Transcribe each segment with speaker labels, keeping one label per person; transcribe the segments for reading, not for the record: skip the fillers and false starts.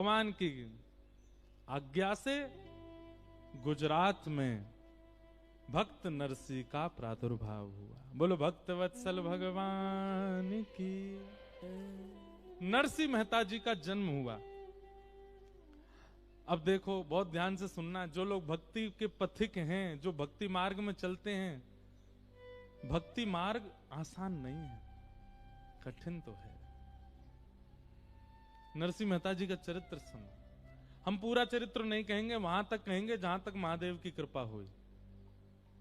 Speaker 1: भगवान की आज्ञा से गुजरात में भक्त नरसी का प्रादुर्भाव हुआ। बोलो भक्त वत्सल भगवान की। नरसी मेहता जी का जन्म हुआ। अब देखो, बहुत ध्यान से सुनना। जो लोग भक्ति के पथिक हैं, जो भक्ति मार्ग में चलते हैं, भक्ति मार्ग आसान नहीं है, कठिन तो है। नरसी मेहता जी का चरित्र सुनो। हम पूरा चरित्र नहीं कहेंगे, वहां तक कहेंगे जहां तक महादेव की कृपा हुई।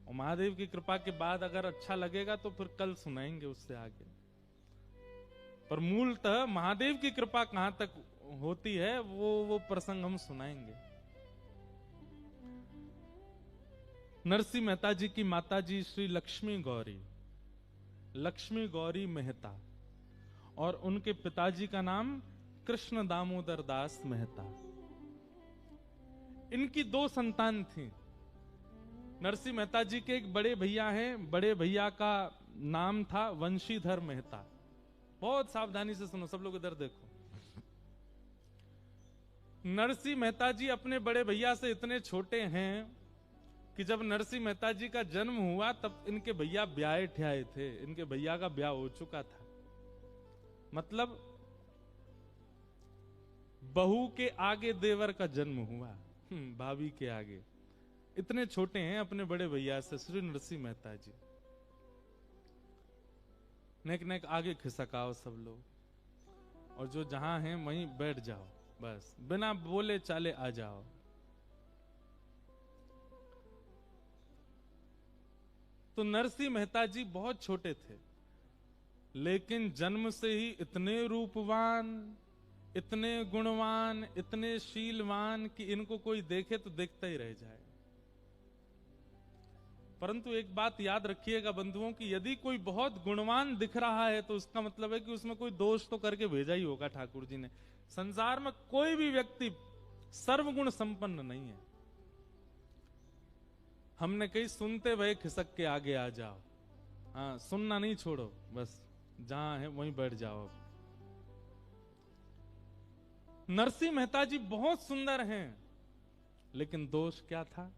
Speaker 1: और महादेव की कृपा के बाद अगर अच्छा लगेगा तो फिर कल सुनाएंगे उससे आगे। पर मूलतः महादेव की कृपा कहां तक होती है वो प्रसंग हम सुनाएंगे। नरसी मेहता जी की माता जी श्री लक्ष्मी गौरी मेहता और उनके पिताजी का नाम कृष्ण दामोदर दास मेहता। इनकी दो संतान थी। नरसी मेहता जी के एक बड़े भैया हैं, बड़े भैया का नाम था वंशीधर मेहता। बहुत सावधानी से सुनो सब लोग, इधर देखो। नरसी मेहता जी अपने बड़े भैया से इतने छोटे हैं कि जब नरसी मेहता जी का जन्म हुआ तब इनके भैया ब्याहे ठ्याए थे। इनके भैया का ब्याह हो चुका था। मतलब बहू के आगे देवर का जन्म हुआ, भाभी के आगे। इतने छोटे हैं अपने बड़े भैया से श्री नरसी मेहता जी। नेक नेक आगे खिसकाओ सब लोग, और जो जहां हैं वहीं बैठ जाओ, बस बिना बोले चाले आ जाओ। तो नरसी मेहता जी बहुत छोटे थे, लेकिन जन्म से ही इतने रूपवान, इतने गुणवान, इतने शीलवान कि इनको कोई देखे तो देखता ही रह जाए। परंतु एक बात याद रखिएगा बंधुओं कि यदि कोई बहुत गुणवान दिख रहा है तो उसका मतलब है कि उसमें कोई दोष तो करके भेजा ही होगा ठाकुर जी ने। संसार में कोई भी व्यक्ति सर्वगुण संपन्न नहीं है। हमने कहीं सुनते भय खिसक के आगे आ जाओ। हाँ, सुनना नहीं छोड़ो, बस जहां है वहीं बैठ जाओ। नरसी मेहता जी बहुत सुंदर हैं, लेकिन दोष क्या था?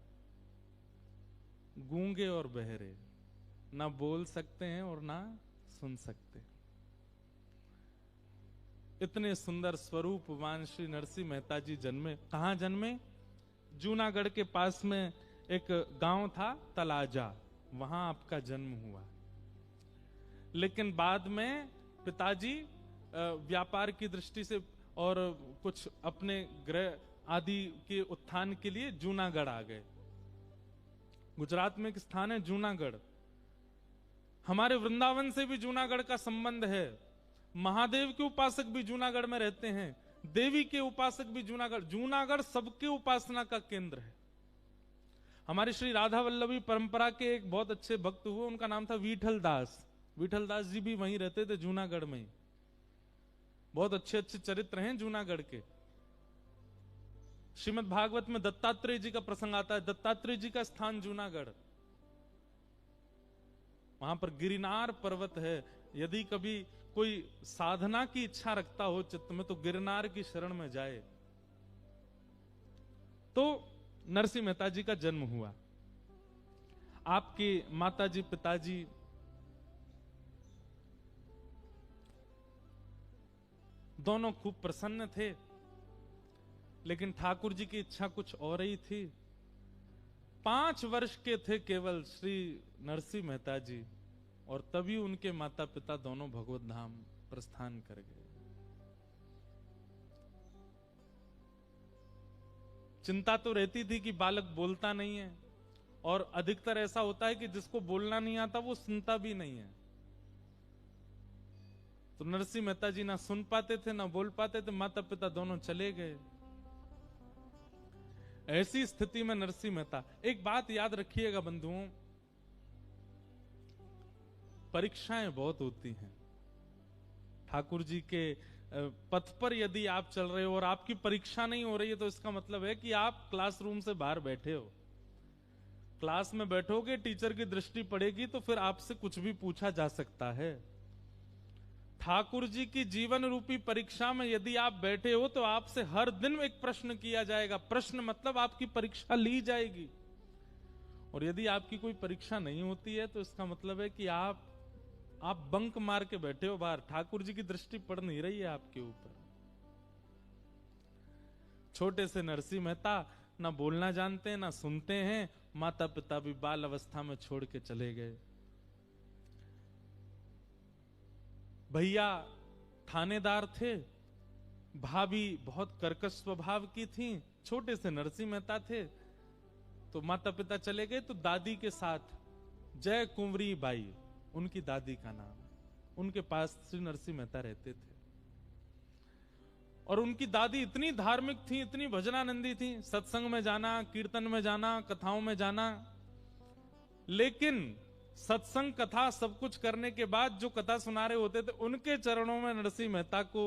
Speaker 1: गूंगे और बहरे, ना बोल सकते हैं और ना सुन सकते। इतने सुंदर स्वरूपवान श्री नरसी मेहता जी जन्मे। कहां जन्मे? जूनागढ़ के पास में एक गांव था तलाजा, वहां आपका जन्म हुआ। लेकिन बाद में पिताजी व्यापार की दृष्टि से और कुछ अपने गृह आदि के उत्थान के लिए जूनागढ़ आ गए। गुजरात में एक स्थान है जूनागढ़। हमारे वृंदावन से भी जूनागढ़ का संबंध है। महादेव के उपासक भी जूनागढ़ में रहते हैं, देवी के उपासक भी जूनागढ़ सबके उपासना का केंद्र है। हमारे श्री राधा वल्लभी परंपरा के एक बहुत अच्छे भक्त हुए, उनका नाम था विठल दास। विठल दास जी भी वहीं रहते थे, जूनागढ़ में ही। बहुत अच्छे अच्छे चरित्र हैं जूनागढ़ के। श्रीमद् भागवत में दत्तात्रेय जी का प्रसंग आता है। दत्तात्रेय जी का स्थान जूनागढ़, वहां पर गिरनार पर्वत है। यदि कभी कोई साधना की इच्छा रखता हो चित्त में तो गिरनार की शरण में जाए। तो नरसी मेहता जी का जन्म हुआ। आपके माताजी पिताजी दोनों खूब प्रसन्न थे, लेकिन ठाकुर जी की इच्छा कुछ और ही थी। 5 वर्ष के थे केवल श्री नरसी मेहता जी, और तभी उनके माता पिता दोनों भगवत धाम प्रस्थान कर गए। चिंता तो रहती थी कि बालक बोलता नहीं है, और अधिकतर ऐसा होता है कि जिसको बोलना नहीं आता वो सुनता भी नहीं है। तो नरसी मेहता जी ना सुन पाते थे ना बोल पाते थे, माता पिता दोनों चले गए। ऐसी स्थिति में नरसी मेहता, एक बात याद रखिएगा बंधुओं, परीक्षाएं बहुत होती हैं। ठाकुर जी के पथ पर यदि आप चल रहे हो और आपकी परीक्षा नहीं हो रही है तो इसका मतलब है कि आप क्लासरूम से बाहर बैठे हो। क्लास में बैठोगे, टीचर की दृष्टि पड़ेगी तो फिर आपसे कुछ भी पूछा जा सकता है। ठाकुर जी की जीवन रूपी परीक्षा में यदि आप बैठे हो तो आपसे हर दिन एक प्रश्न किया जाएगा। प्रश्न मतलब आपकी परीक्षा ली जाएगी। और यदि आपकी कोई परीक्षा नहीं होती है तो इसका मतलब है कि आप बंक मार के बैठे हो बाहर। ठाकुर जी की दृष्टि पड़ नहीं रही है आपके ऊपर। छोटे से नरसिंह मेहता ना बोलना जानते हैं ना सुनते हैं। माता पिता भी बाल अवस्था में छोड़ के चले गए। भैया थानेदार थे, भाभी बहुत कर्कश स्वभाव की थी, छोटे से नरसिंह मेहता थे। तो माता पिता चले गए तो दादी के साथ जय कुंवरी बाई उनकी दादी का नाम, उनके पास श्री नरसिंह मेहता रहते थे। और उनकी दादी इतनी धार्मिक थी, इतनी भजनानंदी थी, सत्संग में जाना, कीर्तन में जाना, कथाओं में जाना। लेकिन सत्संग कथा सब कुछ करने के बाद जो कथा सुना रहे होते थे उनके चरणों में नरसिंह मेहता को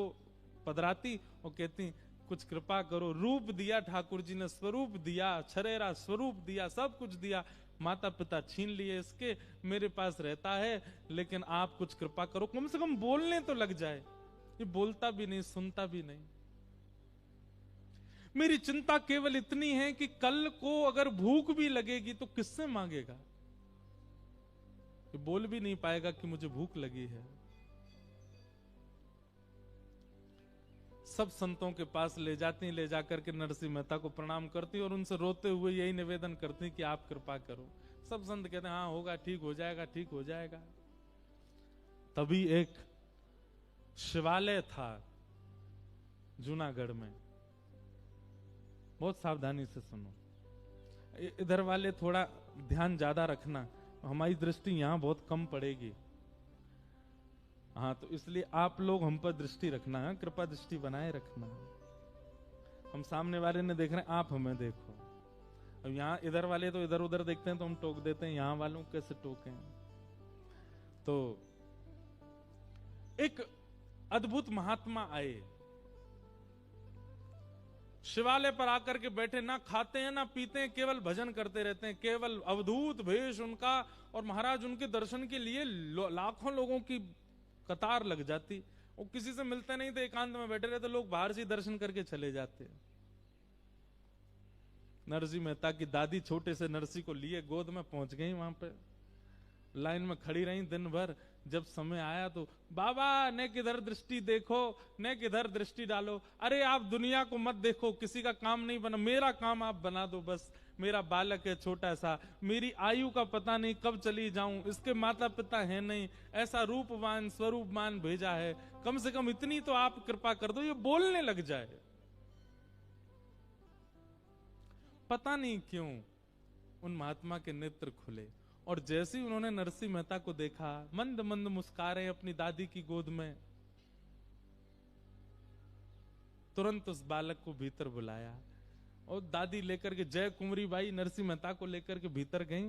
Speaker 1: पधराती और कहती कुछ कृपा करो। रूप दिया ठाकुर जी ने, स्वरूप दिया, छरेरा स्वरूप दिया, सब कुछ दिया। माता पिता छीन लिए इसके, मेरे पास रहता है, लेकिन आप कुछ कृपा करो, कम से कम बोलने तो लग जाए। ये बोलता भी नहीं, सुनता भी नहीं। मेरी चिंता केवल इतनी है कि कल को अगर भूख भी लगेगी तो किससे मांगेगा? ये बोल भी नहीं पाएगा कि मुझे भूख लगी है। सब संतों के पास ले जाती, ले जाकर के नरसिंह मेहता को प्रणाम करती और उनसे रोते हुए यही निवेदन करती कि आप कृपा करो। सब संत कहते हैं हाँ होगा, ठीक हो जाएगा, ठीक हो जाएगा। तभी एक शिवालय था जूनागढ़ में, बहुत सावधानी से सुनो, इधर वाले थोड़ा ध्यान ज्यादा रखना, हमारी दृष्टि यहां बहुत कम पड़ेगी। हाँ, तो इसलिए आप लोग हम पर दृष्टि रखना है, कृपा दृष्टि बनाए रखना। हम सामने वाले ने देख रहे हैं, आप हमें देखो। अब यहाँ इधर वाले तो इधर उधर देखते हैं तो हम टोक देते हैं, यहाँ वालों को कैसे टोकें? तो एक अद्भुत महात्मा आए, शिवालय पर आकर के बैठे, ना खाते हैं ना पीते हैं, केवल भजन करते रहते हैं। केवल अवधूत भेष उनका, और महाराज उनके दर्शन के लिए लाखों लोगों की कतार लग जाती। वो किसी से मिलते नहीं थे, एकांत में बैठे रहते, लोग बाहर से दर्शन करके चले जाते। नरसिंह मेहता की दादी छोटे से नरसिंह को लिए गोद में पहुंच गई, वहां पे लाइन में खड़ी रही दिन भर। जब समय आया तो बाबा ने किधर दृष्टि देखो, ने किधर दृष्टि डालो। अरे आप दुनिया को मत देखो, किसी का काम नहीं बना, मेरा काम आप बना दो बस। मेरा बालक है छोटा सा, मेरी आयु का पता नहीं कब चली जाऊं, इसके माता पिता है नहीं, ऐसा रूपवान स्वरूपवान भेजा है, कम से कम इतनी तो आप कृपा कर दो, ये बोलने लग जाए। पता नहीं क्यों उन महात्मा के नेत्र खुले, और जैसे ही उन्होंने नरसिंह मेहता को देखा, मंद मंद मुस्कुरा रहे अपनी दादी की गोद में, तुरंत उस बालक को भीतर बुलाया और दादी लेकर के, जय कुंवरी बाई नरसिंह मेहता को लेकर के भीतर गई।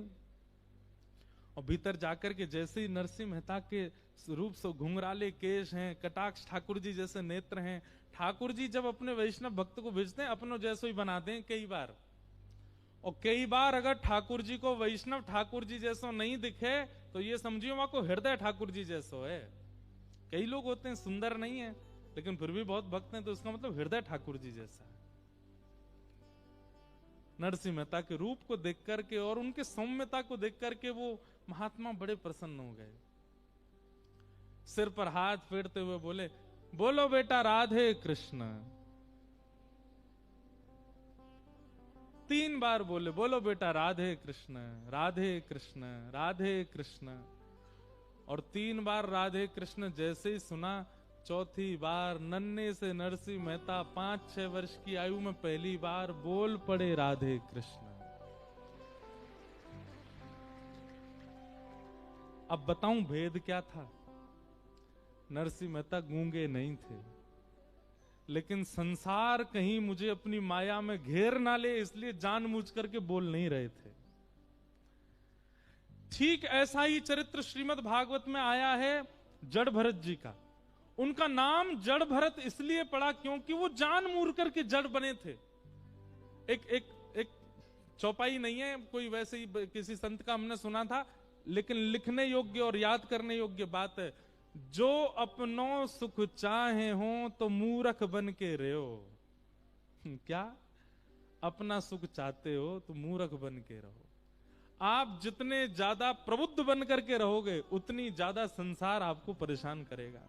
Speaker 1: और भीतर जाकर के जैसे ही नरसिंह मेहता के रूप से घुंघराले केश हैं, कटाक्ष ठाकुर जी जैसे नेत्र हैं। ठाकुर जी जब अपने वैष्णव भक्त को भेजते हैं अपनों जैसो ही बनाते हैं कई बार, और कई बार अगर ठाकुर जी को वैष्णव ठाकुर जी जैसो नहीं दिखे तो ये समझिए वहां को हृदय ठाकुर जी जैसो है। कई लोग होते हैं सुंदर नहीं है लेकिन फिर भी बहुत भक्त हैं, तो इसका मतलब हृदय ठाकुर जी जैसा है। नरसिंह मेहता के रूप को देख करके और उनके सौम्यता को देख करके वो महात्मा बड़े प्रसन्न हो गए। सिर पर हाथ फेरते हुए बोले, बोलो बेटा राधे कृष्ण। 3 बार बोले, बोलो बेटा राधे कृष्ण, राधे कृष्ण, राधे कृष्ण। और 3 बार राधे कृष्ण जैसे ही सुना, चौथी बार नन्हे से नरसिंह मेहता 5-6 वर्ष की आयु में पहली बार बोल पड़े राधे कृष्ण। अब बताऊं भेद क्या था? नरसिंह मेहता गूंगे नहीं थे, लेकिन संसार कहीं मुझे अपनी माया में घेर ना ले इसलिए जानबूझ करके बोल नहीं रहे थे। ठीक ऐसा ही चरित्र श्रीमद् भागवत में आया है जड़ भरत जी का। उनका नाम जड़ भरत इसलिए पड़ा क्योंकि वो जानबूझ करके जड़ बने थे। एक चौपाई नहीं है कोई, वैसे ही किसी संत का हमने सुना था, लेकिन लिखने योग्य और याद करने योग्य बात है। जो अपनों सुख चाहे हो तो मूर्ख बन के रहो। क्या? अपना सुख चाहते हो तो मूर्ख बन के रहो। आप जितने ज्यादा प्रबुद्ध बन करके रहोगे उतनी ज्यादा संसार आपको परेशान करेगा।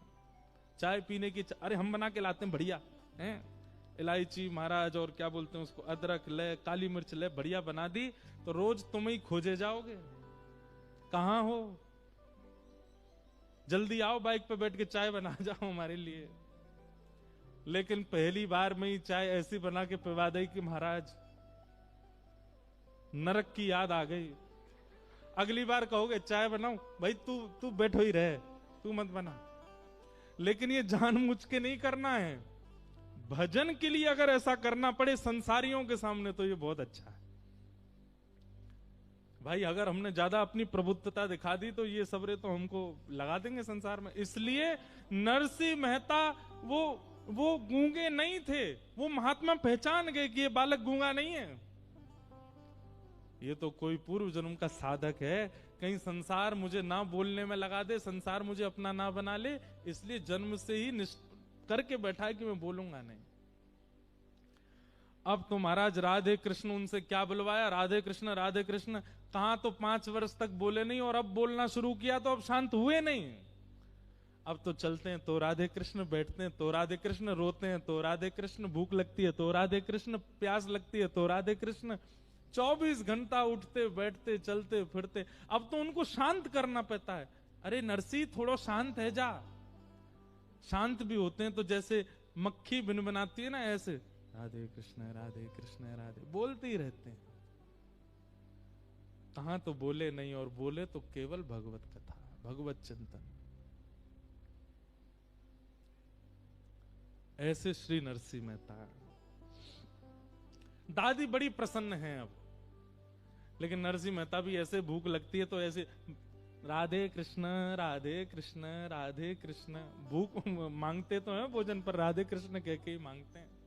Speaker 1: चाय पीने की अरे हम बना के लाते हैं बढ़िया हैं, इलायची महाराज और क्या बोलते हैं उसको, अदरक ले, काली मिर्च ले, बढ़िया बना दी तो रोज तुम ही खोजे जाओगे। कहां हो? जल्दी आओ, बाइक पे बैठ के चाय बना जाओ हमारे लिए। लेकिन पहली बार में ही चाय ऐसी बना के पिला दी कि महाराज नरक की याद आ गई। अगली बार कहोगे चाय बनाऊं, भाई तू तू बैठो ही रहे, तू मत बना। लेकिन ये जानबूझ के नहीं करना है। भजन के लिए अगर ऐसा करना पड़े संसारियों के सामने तो ये बहुत अच्छा है भाई। अगर हमने ज्यादा अपनी प्रबुद्धता दिखा दी तो ये सबरे तो हमको लगा देंगे संसार में। इसलिए नरसिंह मेहता वो गूंगे नहीं थे। वो महात्मा पहचान गए कि ये बालक गूंगा नहीं है, ये तो कोई पूर्व जन्म का साधक है। कहीं संसार मुझे ना बोलने में लगा दे, संसार मुझे अपना ना बना ले, इसलिए जन्म से ही करके बैठा है कि मैं बोलूंगा नहीं। अब तो महाराज राधे कृष्ण उनसे क्या बुलवाया, राधे कृष्ण। कहां तो 5 वर्ष तक बोले नहीं और अब बोलना शुरू किया तो अब शांत हुए नहीं। अब तो चलते हैं तो राधे कृष्ण, बैठते हैं तो राधे कृष्ण, रोते हैं तो राधे कृष्ण, भूख लगती है तो राधे कृष्ण, प्यास लगती है तो राधे कृष्ण। 24 घंटा उठते बैठते चलते फिरते। अब तो उनको शांत करना पड़ता है। अरे नरसी थोड़ा शांत है जा। शांत भी होते हैं तो जैसे मक्खी बिन बनाती है ना, ऐसे राधे कृष्ण राधे बोलते ही रहते हैं। कहां तो बोले नहीं, और बोले तो केवल भगवत कथा, भगवत चिंतन। ऐसे श्री नरसिंह मेहता। दादी बड़ी प्रसन्न है अब, लेकिन नरसिंह मेहता भी ऐसे भूख लगती है तो ऐसे राधे कृष्ण राधे कृष्ण। भूख मांगते तो हैं भोजन पर, राधे कृष्ण कह के ही मांगते हैं।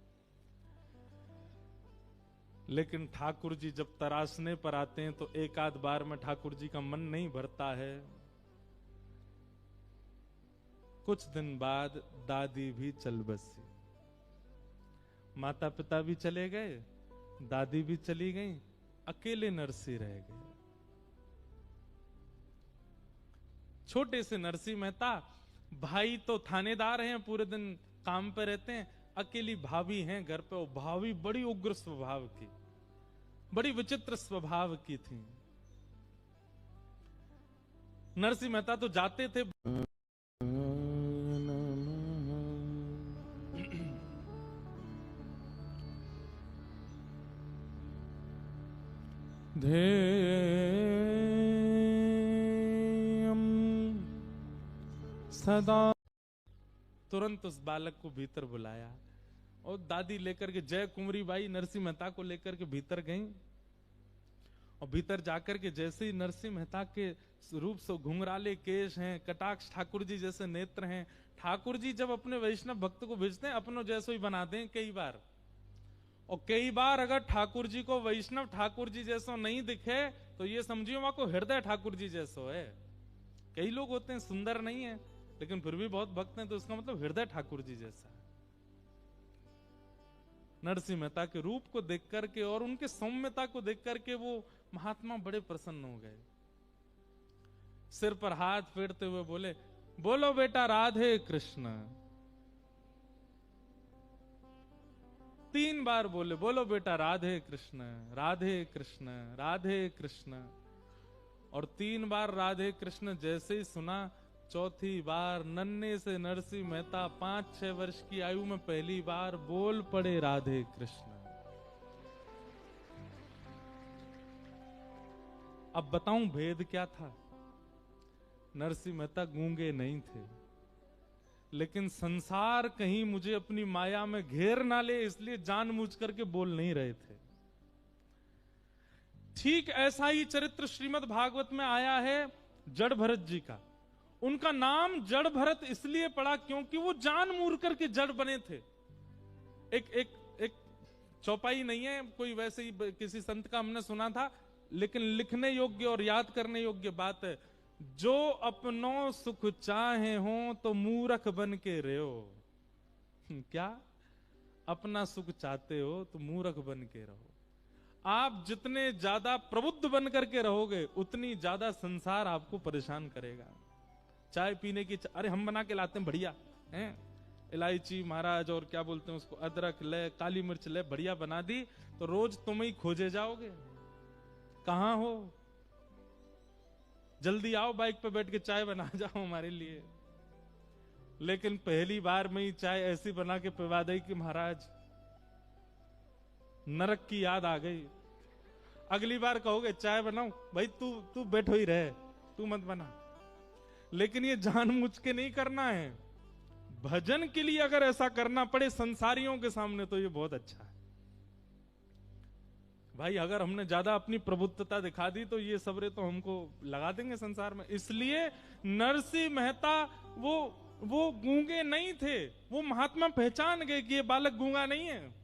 Speaker 1: लेकिन ठाकुर जी जब तरासने पर आते हैं तो एक आध बार में ठाकुर जी का मन नहीं भरता है। कुछ दिन बाद दादी भी चल बसी। माता पिता भी चले गए, दादी भी चली गई, अकेले नरसिंह रह गए। छोटे से नरसिंह मेहता, भाई तो थानेदार हैं, पूरे दिन काम पे रहते हैं। अकेली भाभी हैं घर पे। वो भाभी बड़ी उग्र स्वभाव की, बड़ी विचित्र स्वभाव की थी। नरसिंह मेहता तो जाते थे सदा। तुरंत उस बालक को भीतर बुलाया और दादी लेकर के, जय कुंवरी बाई नरसिंह मेहता को लेकर के भीतर गई। और भीतर जाकर के जैसे ही नरसिंह मेहता के रूप से घुंघराले केश हैं, कटाक्ष ठाकुर जी जैसे नेत्र हैं। ठाकुर जी जब अपने वैष्णव भक्त को भेजते हैं अपनों जैसो ही बनाते हैं कई बार। और कई बार अगर ठाकुर जी को वैष्णव ठाकुर जी जैसो नहीं दिखे तो ये समझिए वहां को हृदय ठाकुर जी जैसो है। कई लोग होते हैं सुंदर नहीं है लेकिन फिर भी बहुत भक्त हैं, तो इसका मतलब हृदय ठाकुर जी जैसा है। नरसिंह मेहता के रूप को देख करके और उनके सौम्यता को देख करके वो महात्मा बड़े प्रसन्न हो गए। सिर पर हाथ फेरते हुए बोले, बोलो बेटा राधे कृष्ण। 3 बार बोले, बोलो बेटा राधे कृष्ण राधे कृष्ण राधे कृष्ण। और 3 बार राधे कृष्ण जैसे ही सुना, चौथी बार नन्हे से नरसिंह मेहता 5-6 वर्ष की आयु में पहली बार बोल पड़े राधे कृष्ण। अब बताऊं भेद क्या था। नरसिंह मेहता गूंगे नहीं थे, लेकिन संसार कहीं मुझे अपनी माया में घेर ना ले इसलिए जानबूझ करके बोल नहीं रहे थे। ठीक ऐसा ही चरित्र श्रीमद् भागवत में आया है जड़ भरत जी का। उनका नाम जड़ भरत इसलिए पड़ा क्योंकि वो जानबूझ करके जड़ बने थे। एक चौपाई नहीं है कोई, वैसे ही किसी संत का हमने सुना था, लेकिन लिखने योग्य और याद करने योग्य बात है। जो अपनों सुख चाहे हो तो मूर्ख बन के रहो। क्या? अपना सुख चाहते हो तो मूर्ख बन के रहो। आप जितने ज्यादा प्रबुद्ध बन करके रहोगे उतनी ज्यादा संसार आपको परेशान करेगा। चाय पीने की अरे हम बना के लाते हैं बढ़िया हैं, इलायची महाराज और क्या बोलते हैं उसको, अदरक ले, काली मिर्च ले, बढ़िया बना दी तो रोज तुम ही खोजे जाओगे। कहां हो? जल्दी आओ, बाइक पे बैठ के चाय बना जाओ हमारे लिए। लेकिन पहली बार में ही चाय ऐसी बना के पिला दी कि महाराज नरक की याद आ गई। अगली बार कहोगे चाय बनाऊं, भाई तू बैठो ही रहे, तू मत बना। लेकिन ये जानबूझ के नहीं करना है। भजन के लिए अगर ऐसा करना पड़े संसारियों के सामने तो ये बहुत अच्छा है भाई। अगर हमने ज्यादा अपनी प्रभुत्वता दिखा दी तो ये सबरे तो हमको लगा देंगे संसार में। इसलिए नरसिंह मेहता वो गूंगे नहीं थे। वो महात्मा पहचान गए कि ये बालक गूंगा नहीं है,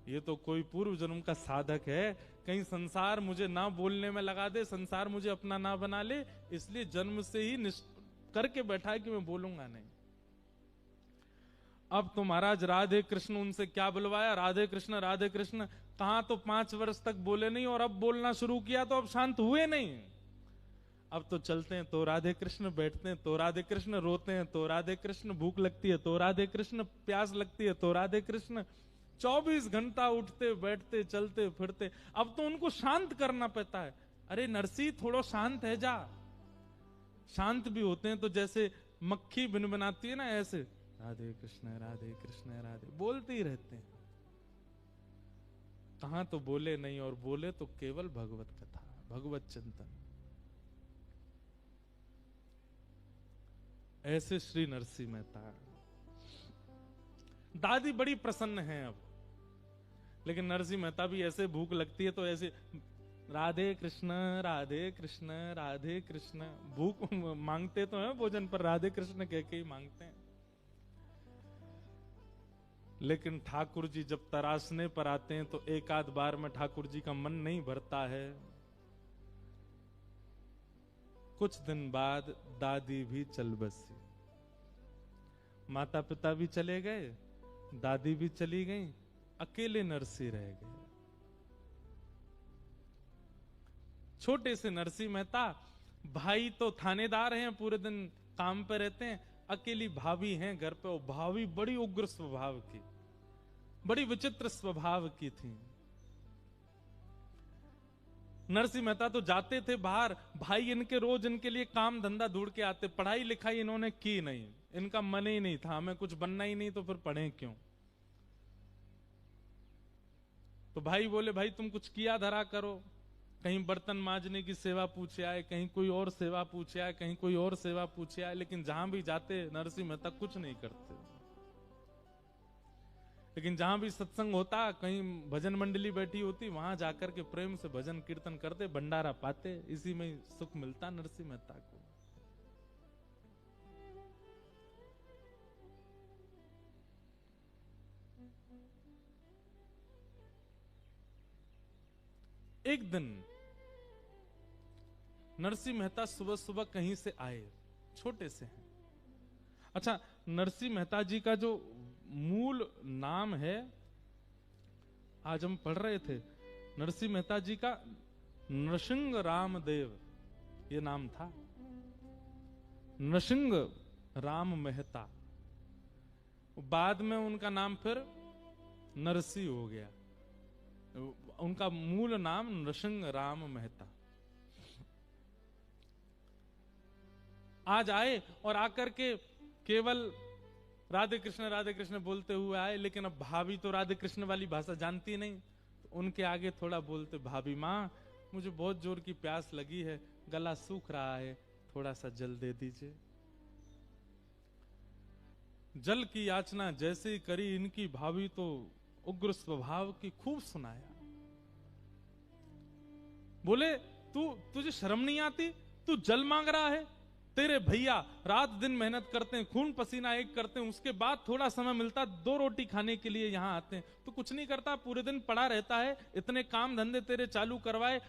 Speaker 1: ये तो कोई पूर्व जन्म का साधक है। कहीं संसार मुझे ना बोलने में लगा दे, संसार मुझे अपना ना बना ले, इसलिए जन्म से ही करके बैठा है कि मैं बोलूंगा नहीं। अब तो महाराज राधे कृष्ण उनसे क्या बुलवाया, राधे कृष्ण कहां तो 5 वर्ष तक बोले नहीं, और अब बोलना शुरू किया तो अब शांत हुए नहीं। अब तो चलते हैं तो राधे कृष्ण, बैठते हैं तो राधे कृष्ण, रोते हैं तो राधे कृष्ण, भूख लगती है तो राधे कृष्ण, प्यास लगती है तो राधे कृष्ण। 24 घंटा उठते बैठते चलते फिरते। अब तो उनको शांत करना पड़ता है। अरे नरसी थोड़ा शांत है जा। शांत भी होते हैं तो जैसे मक्खी भिनभिनाती है ना, ऐसे राधे कृष्ण राधे बोलते ही रहते हैं। कहां तो बोले नहीं, और बोले तो केवल भगवत कथा, भगवत चिंतन। ऐसे श्री नरसिंह मेहता। दादी बड़ी प्रसन्न है अब, लेकिन नरसिंह मेहता भी ऐसे भूख लगती है तो ऐसे राधे कृष्ण राधे कृष्ण। भूख मांगते तो हैं भोजन पर, राधे कृष्ण कह के ही मांगते हैं। लेकिन ठाकुर जी जब तरासने पर आते हैं तो एक आध बार में ठाकुर जी का मन नहीं भरता है। कुछ दिन बाद दादी भी चल बसी, माता पिता भी चले गए, दादी भी चली गई, अकेले नरसिंह रह गए। छोटे से नरसिंह मेहता, भाई तो थानेदार हैं, पूरे दिन काम पे रहते हैं, अकेली भाभी हैं घर पे। और भाभी बड़ी उग्र स्वभाव की, बड़ी विचित्र स्वभाव की थी। नरसिंह मेहता तो जाते थे बाहर, भाई इनके रोज इनके लिए काम धंधा ढूंढ के आते। पढ़ाई लिखाई इन्होंने की नहीं, इनका मन ही नहीं था, हमें कुछ बनना ही नहीं तो फिर पढ़े क्यों। तो भाई बोले भाई तुम कुछ किया धरा करो। कहीं बर्तन मांजने की सेवा पूछे आए, कहीं कोई और सेवा पूछे आए, कहीं कोई और सेवा पूछे आए, लेकिन जहां भी जाते नरसिंह मेहता कुछ नहीं करते। लेकिन जहां भी सत्संग होता, कहीं भजन मंडली बैठी होती, वहां जाकर के प्रेम से भजन कीर्तन करते, भंडारा पाते। इसी में सुख मिलता नरसिंह मेहता को। एक दिन नरसिंह मेहता सुबह सुबह कहीं से आए, छोटे से हैं। अच्छा, नरसिंह मेहता जी का जो मूल नाम है, आज हम पढ़ रहे थे, नरसिंह मेहता जी का नृसिंह रामदेव ये नाम था। नृसिंह राम मेहता, बाद में उनका नाम फिर नरसिंह हो गया। उनका मूल नाम नृसिंह राम मेहता। आज आए और आकर के केवल राधे कृष्ण बोलते हुए आए, लेकिन अब भाभी तो राधे कृष्ण वाली भाषा जानती नहीं, तो उनके आगे थोड़ा बोलते, भाभी माँ मुझे बहुत जोर की प्यास लगी है, गला सूख रहा है, थोड़ा सा जल दे दीजिए। जल की याचना जैसे ही करी, इनकी भाभी तो उग्र स्वभाव की, खूब सुनाया। बोले तुझे शर्म नहीं आती, तू जल मांग रहा है, तेरे भैया रात दिन मेहनत करते हैं, खून पसीना एक करते हैं, उसके बाद थोड़ा समय मिलता 2 रोटी खाने के लिए यहाँ आते हैं। तू कुछ नहीं करता, पूरे दिन पड़ा रहता है। इतने काम धंधे तेरे चालू करवाए,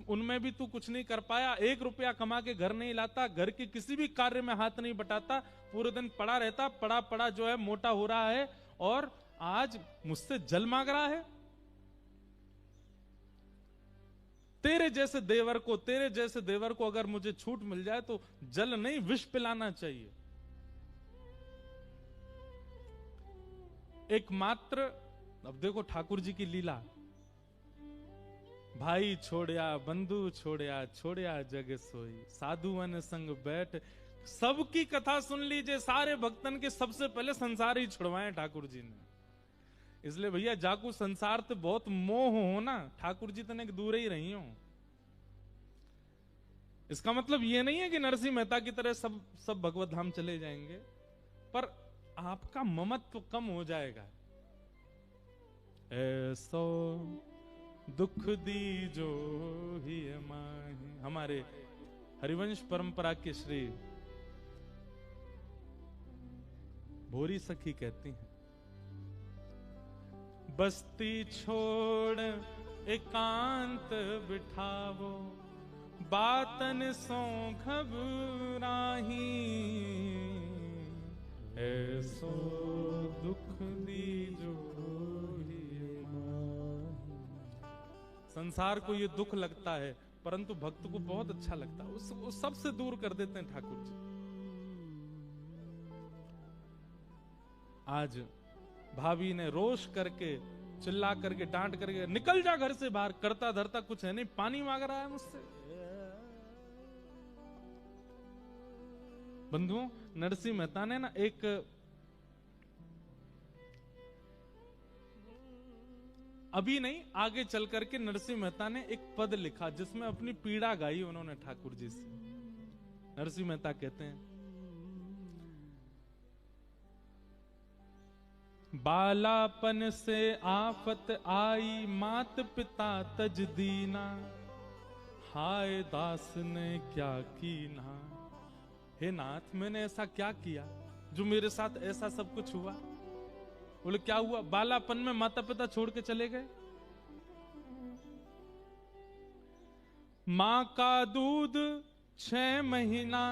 Speaker 1: उनमें भी तू कुछ नहीं कर पाया। 1 रुपया कमा के घर नहीं लाता, घर के किसी भी कार्य में हाथ नहीं बटाता, पूरे दिन पड़ा रहता, पड़ा पड़ा जो है मोटा हो रहा है, और आज मुझसे जल मांग रहा है। तेरे जैसे देवर को अगर मुझे छूट मिल जाए तो जल नहीं विष पिलाना चाहिए। एकमात्र, अब देखो ठाकुर जी की लीला, भाई छोड़या बंधु छोड़या, छोड़या जग सोई, साधुवन संग बैठ। सबकी कथा सुन लीजिए, सारे भक्तन के सबसे पहले संसार ही छुड़वाए ठाकुर जी ने। इसलिए भैया जाकू संसार तो बहुत मोह हो ना, ठाकुर जी तने दूर ही रही हो। इसका मतलब ये नहीं है कि नरसिंह मेहता की तरह सब भगवत धाम चले जाएंगे, पर आपका ममत्व कम हो जाएगा। ऐसो दुख दी जो ही माही, हमारे हरिवंश परंपरा के श्री भोरी सखी कहती हैं, बस्ती छोड़ एकांत बिठावो, बातन सो घबराही, ऐसो दुख दीजो ही माही। संसार को ये दुख लगता है, परंतु भक्त को बहुत अच्छा लगता है, उसको सबसे दूर कर देते हैं ठाकुर जी। आज भाभी ने रोष करके, चिल्ला करके, डांट करके, निकल जा घर से बाहर, करता धरता कुछ है नहीं, पानी मांग रहा है मुझसे। बंधुओं, नरसिंह मेहता ने ना एक अभी नहीं, आगे चल करके नरसिंह मेहता ने एक पद लिखा जिसमें अपनी पीड़ा गाई उन्होंने ठाकुर जी से। नरसिंह मेहता कहते हैं, बालापन से आफत आई, मात पिता तज दीना, हाय दास ने क्या कीना। हे नाथ, मैंने ऐसा क्या किया जो मेरे साथ ऐसा सब कुछ हुआ? बोले क्या हुआ? बालापन में माता पिता छोड़ के चले गए, माँ का दूध 6 महीना,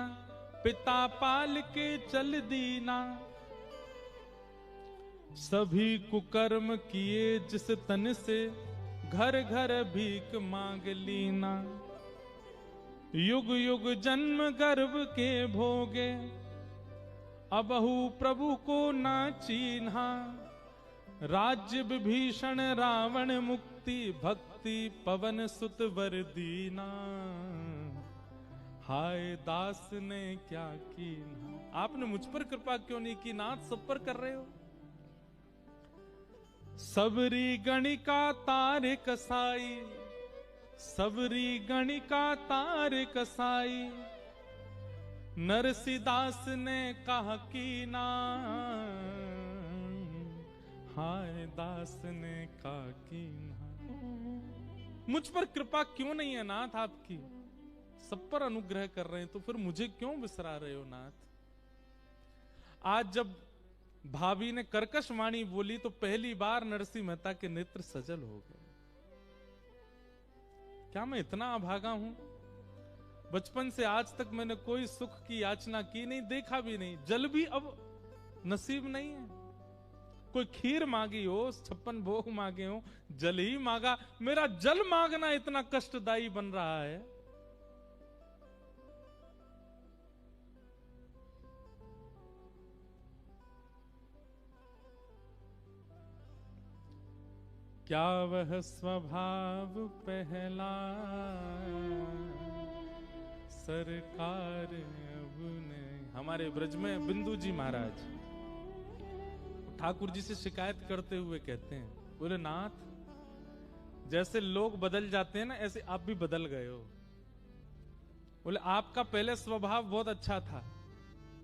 Speaker 1: पिता पाल के चल दीना, सभी कुकर्म किए जिस तन से, घर घर भीख मांग लीना, युग युग जन्म गर्भ के भोगे, अबहु प्रभु को ना चीन्हा, राज्य विभीषण रावण मुक्ति, भक्ति पवन सुत वर दीना, हाय दास ने क्या कीन्हा। आपने मुझ पर कृपा क्यों नहीं की नाथ? सब पर कर रहे हो। सबरी गणिका तार कसाई, सबरी गणिका तार कसाई, नरसिदास ने कहा की ना, हाय दास ने कहा की ना। मुझ पर कृपा क्यों नहीं है नाथ आपकी? सब पर अनुग्रह कर रहे हैं, तो फिर मुझे क्यों बिसरा रहे हो नाथ? आज जब भाभी ने कर्कश वाणी बोली तो पहली बार नरसिंह मेहता के नेत्र सजल हो गए। क्या मैं इतना अभागा हूं? बचपन से आज तक मैंने कोई सुख की याचना की नहीं, देखा भी नहीं, जल भी अब नसीब नहीं है। कोई खीर मांगी हो, 56 भोग मांगे हो, जल ही मांगा। मेरा जल मांगना इतना कष्टदायी बन रहा है। क्या वह स्वभाव पहला, सरकार अब नहीं। हमारे ब्रज में बिंदु जी महाराज ठाकुर जी से शिकायत करते हुए कहते हैं, बोले नाथ, जैसे लोग बदल जाते हैं ना, ऐसे आप भी बदल गए हो। बोले आपका पहले स्वभाव बहुत अच्छा था।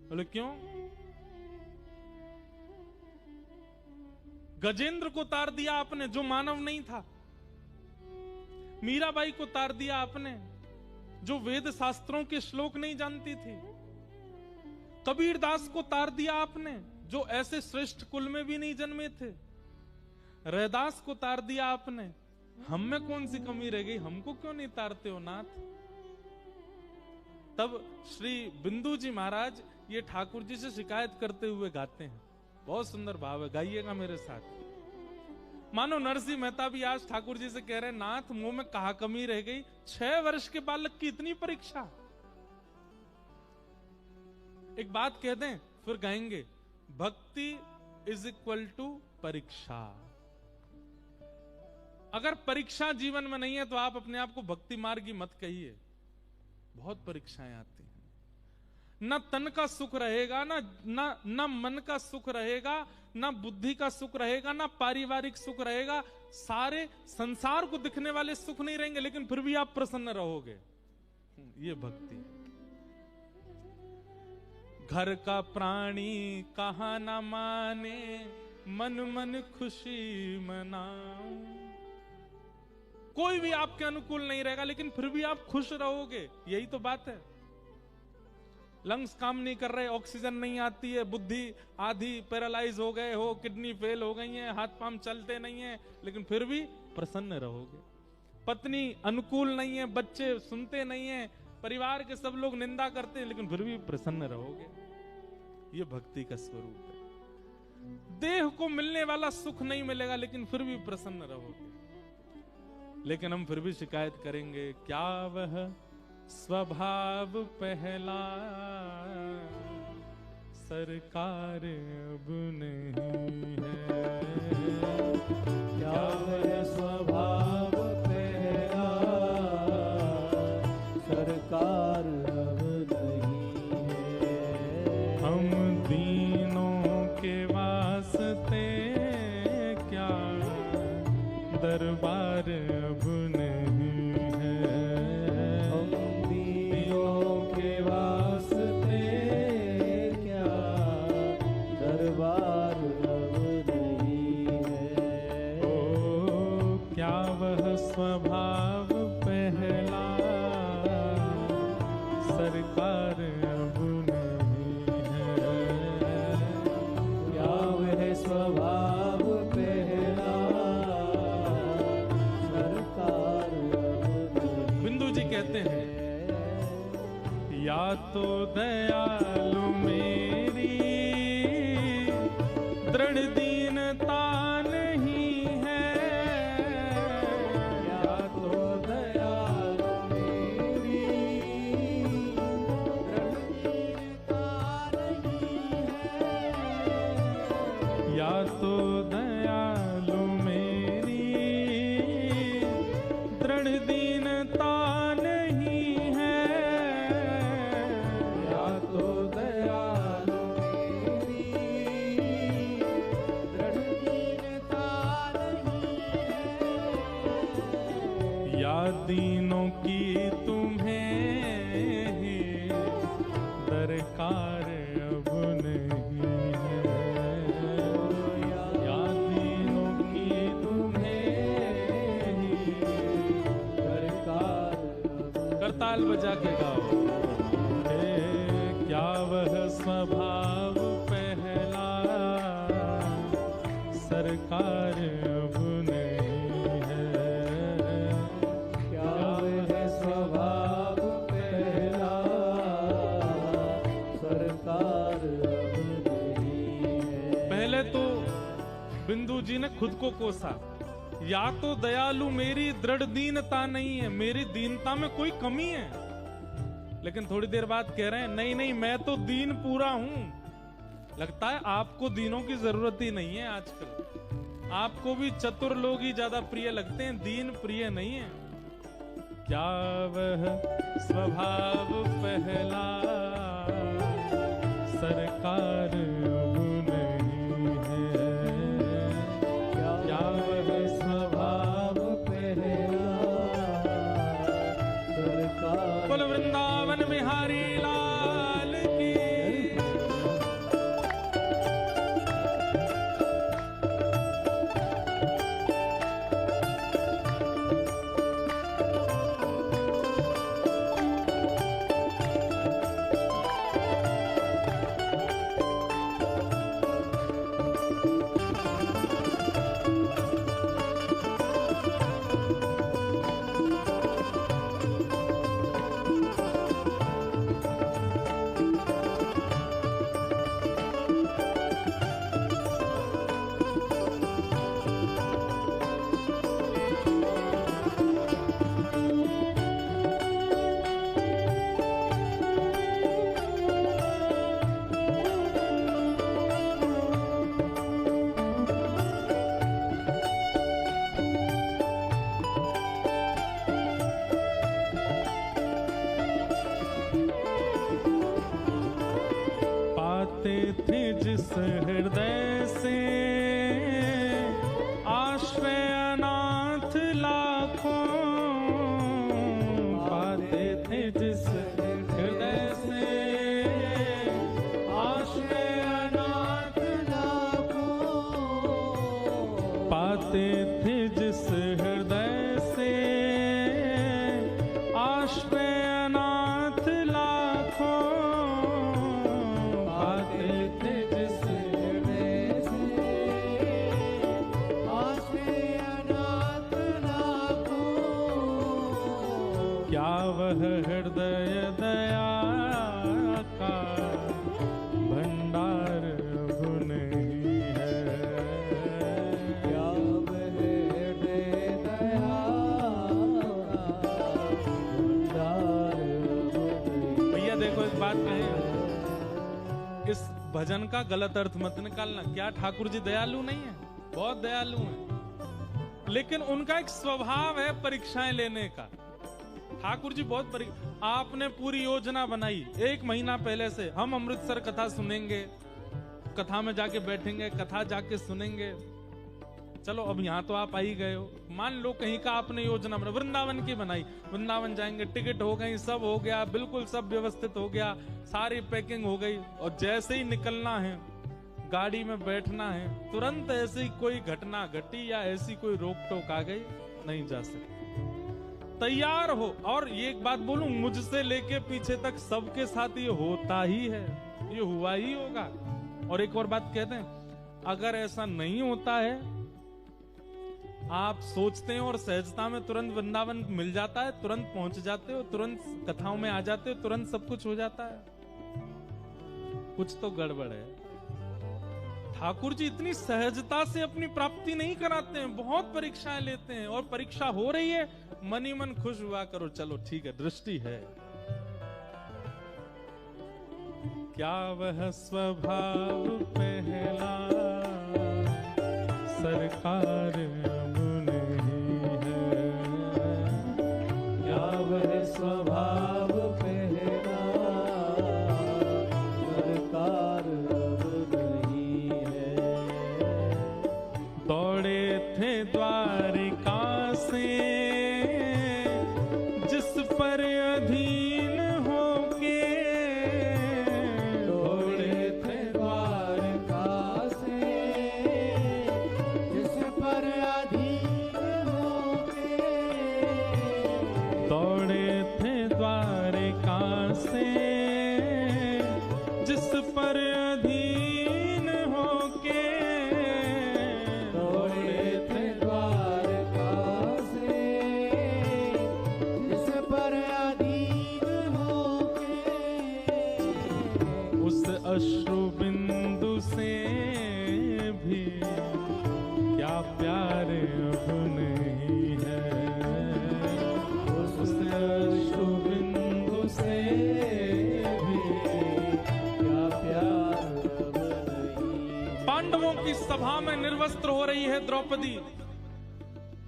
Speaker 1: बोले क्यों? गजेंद्र को तार दिया आपने जो मानव नहीं था, मीराबाई को तार दिया आपने जो वेद शास्त्रों के श्लोक नहीं जानती थी, कबीरदास को तार दिया आपने, जो ऐसे श्रेष्ठ कुल में भी नहीं जन्मे थे। रैदास को तार दिया आपने, हम में कौन सी कमी रह गई, हमको क्यों नहीं तारते हो नाथ। तब श्री बिंदु जी महाराज ये ठाकुर जी से शिकायत करते हुए गाते हैं। बहुत सुंदर भाव है, गाइएगा मेरे साथ। मानो नरसिंह मेहता भी आज ठाकुर जी से कह रहे हैं, नाथ मुंह में कहा कमी रह गई, 6 वर्ष के बालक की इतनी परीक्षा। एक बात कह दें फिर गाएंगे, भक्ति इज इक्वल टू परीक्षा। अगर परीक्षा जीवन में नहीं है तो आप अपने आप को भक्ति मार्गी मत कहिए। बहुत परीक्षाएं आती हैं, न तन का सुख रहेगा, न मन का सुख रहेगा, न बुद्धि का सुख रहेगा, न पारिवारिक सुख रहेगा, सारे संसार को दिखने वाले सुख नहीं रहेंगे, लेकिन फिर भी आप प्रसन्न रहोगे। ये भक्ति। घर का प्राणी कहा न माने, मन मन खुशी मनाऊं। कोई भी आपके अनुकूल नहीं रहेगा, लेकिन फिर भी आप खुश रहोगे। यही तो बात है। लंग्स काम नहीं कर रहे, ऑक्सीजन नहीं आती है, बुद्धि आधी पैरालाइज हो गए हो, किडनी फेल हो गई है, हाथ पांव चलते नहीं है, लेकिन फिर भी प्रसन्न रहोगे। पत्नी अनुकूल नहीं है, बच्चे सुनते नहीं है, परिवार के सब लोग निंदा करते हैं, लेकिन फिर भी प्रसन्न रहोगे। ये भक्ति का स्वरूप है। देह को मिलने वाला सुख नहीं मिलेगा, लेकिन फिर भी प्रसन्न रहोगे। लेकिन हम फिर भी शिकायत करेंगे, क्या वह स्वभाव पहला सरकार अब नहीं है।
Speaker 2: क्या वह स्वभाव पहला सरकार अब नहीं है।
Speaker 1: हम दीनों के वास्ते क्या दरबार अब नहीं है।
Speaker 2: हम दीनों के वास्ते क्या दरबार अब नहीं है।
Speaker 1: ओ क्या वह स्वभाव पहला सरकार अब नहीं है।
Speaker 2: क्या वह स्वभाव पहला सरकार अब नहीं।
Speaker 1: बिंदु जी कहते हैं, या तो दयालु मेरी दृढ़ दीनता नहीं है।
Speaker 2: या तो दयालु मेरी दृढ़ दीनता नहीं है।
Speaker 1: या तो दयालु मेरी दृढ़ दीनता नहीं है।
Speaker 2: या तो दयालु मेरी दृढ़ दीनता नहीं है।
Speaker 1: या दीनों की तुम्हें ही दरकार अब नहीं है। या दीनों की तुम्हें ही
Speaker 2: सरकार
Speaker 1: करताल बजा के गाओ। हे क्या वह स्वभाव पहला सरकार अब नहीं है।
Speaker 2: क्या वह स्वभाव पहला सरकार अब नहीं है।
Speaker 1: पहले तो बिंदु जी ने खुद को कोसा, या तो दयालु मेरी दृढ़ दीनता नहीं है, मेरी दीनता में कोई कमी है। लेकिन थोड़ी देर बाद कह रहे हैं, नहीं नहीं मैं तो दीन पूरा हूं। लगता है आपको दीनों की जरूरत ही नहीं है आजकल। आपको भी चतुर लोग ही ज्यादा प्रिय लगते हैं, दीन प्रिय नहीं है। क्या वह स्वभाव पहला सरकार अब नहीं है। क्या वह
Speaker 2: स्वभाव पहला सरकार
Speaker 1: कुल वृंदावन बिहारी लाल की। जिस हृदय से आश्रय अनाथ लाखों,
Speaker 2: पाते थे जिस हृदय से आश्रय अनाथ लाखों,
Speaker 1: क्या वह हृदय दया का भंडार अब नहीं है।
Speaker 2: क्या वह हृदय दया का भंडार अब नहीं।
Speaker 1: भैया देखो एक बात कहें, इस भजन का गलत अर्थ मत निकालना। क्या ठाकुर जी दयालु नहीं है? बहुत दयालु हैं, लेकिन उनका एक स्वभाव है परीक्षाएं लेने का। ठाकुर जी बहुत आपने पूरी योजना बनाई, 1 महीना पहले से हम अमृतसर कथा सुनेंगे, कथा में जाके बैठेंगे, कथा जाके सुनेंगे। चलो अब यहाँ तो आप आ ही गए हो, मान लो कहीं का आपने योजना बनाई, वृंदावन की बनाई, वृंदावन जाएंगे, टिकट हो गई, सब हो गया, बिल्कुल सब व्यवस्थित हो गया, सारी पैकिंग हो गई, और जैसे ही निकलना है, गाड़ी में बैठना है, तुरंत ऐसी कोई घटना घटी या ऐसी कोई रोक टोक आ गई, नहीं जा सकते। तैयार हो। और ये एक बात बोलूं, मुझसे लेके पीछे तक सबके साथ ये होता ही है, ये हुआ ही होगा। और एक और बात कहते हैं, अगर ऐसा नहीं होता है, आप सोचते हैं और सहजता में तुरंत वृंदावन मिल जाता है, तुरंत पहुंच जाते हो, तुरंत कथाओं में आ जाते हो, तुरंत सब कुछ हो जाता है, कुछ तो गड़बड़ है। ठाकुर जी इतनी सहजता से अपनी प्राप्ति नहीं कराते हैं, बहुत परीक्षाएं लेते हैं, और परीक्षा हो रही है, मन ही मन खुश हुआ करो, चलो ठीक है, दृष्टि है। क्या वह स्वभाव पहला सरकार अब नहीं है।
Speaker 2: क्या वह स्वभाव पहला सरकार अब नहीं है।
Speaker 1: दौड़े थे द्वारिका से जिस पर अधीन होके,
Speaker 2: दौड़े थे द्वारका से जिस पर अधीन होके,
Speaker 1: दौड़े थे द्वारिका से जिस पर अधीन होके,
Speaker 2: दौड़े थे द्वारका से जिस पर अधीन होके,
Speaker 1: उस अश्रु बिंदु से भी क्या प्यार अब नहीं है। उस अश्रु बिंदु से भी
Speaker 2: क्या प्यार अब नहीं।
Speaker 1: पांडवों की सभा में निर्वस्त्र हो रही है द्रौपदी,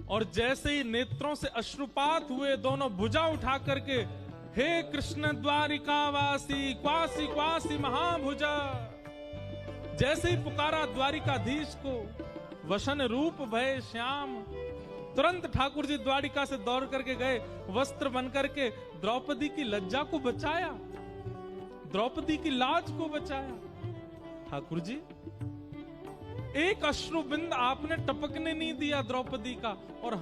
Speaker 1: और जैसे ही नेत्रों से अश्रुपात हुए, दोनों भुजा उठा करके, हे कृष्ण द्वारिकावासी क्वासी क्वासी महाभुजा, जैसे ही पुकारा द्वारिकाधीश को, वसन रूप भय श्याम, तुरंत ठाकुर जी द्वारिका से दौड़ करके गए, वस्त्र बन करके द्रौपदी की लज्जा को बचाया, द्रौपदी की लाज को बचाया। ठाकुर जी एक अश्रु बिंद आपने टपकने नहीं दिया द्रौपदी का। और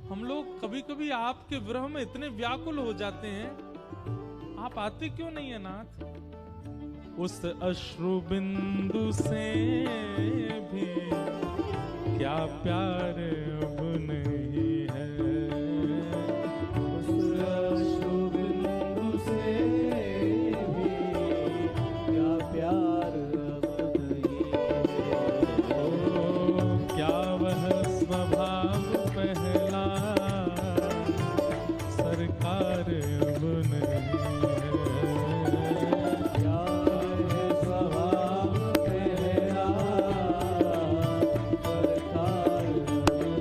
Speaker 1: हम लोग कभी कभी आपके विरह में इतने व्याकुल हो जाते हैं, आप आते क्यों नहीं है नाथ? उस अश्रु बिंदु से भी क्या प्यार अब नहीं है।
Speaker 2: उस अश्रु बिंदु से भी क्या प्यार अब नहीं है।
Speaker 1: ओ, क्या वह स्वभाव पहला सरकार अब नहीं है।
Speaker 2: क्या है स्वभाव पहला सरकार अब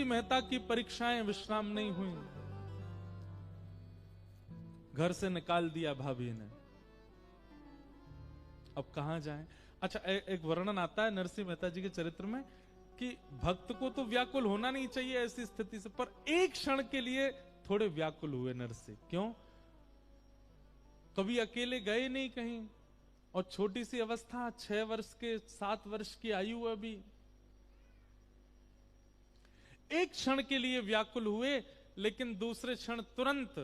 Speaker 1: मेहता की परीक्षाएं विश्राम नहीं हुई। घर से निकाल दिया भाभी ने, अब कहां जाएं। अच्छा, एक वर्णन आता है नरसिंह मेहता जी के चरित्र में कि भक्त को तो व्याकुल होना नहीं चाहिए ऐसी स्थिति से, पर एक क्षण के लिए थोड़े व्याकुल हुए नरसिंह। क्यों? कभी अकेले गए नहीं कहीं, और छोटी सी अवस्था, 6 वर्ष के 7 वर्ष की आयु अभी। एक क्षण के लिए व्याकुल हुए, लेकिन दूसरे क्षण तुरंत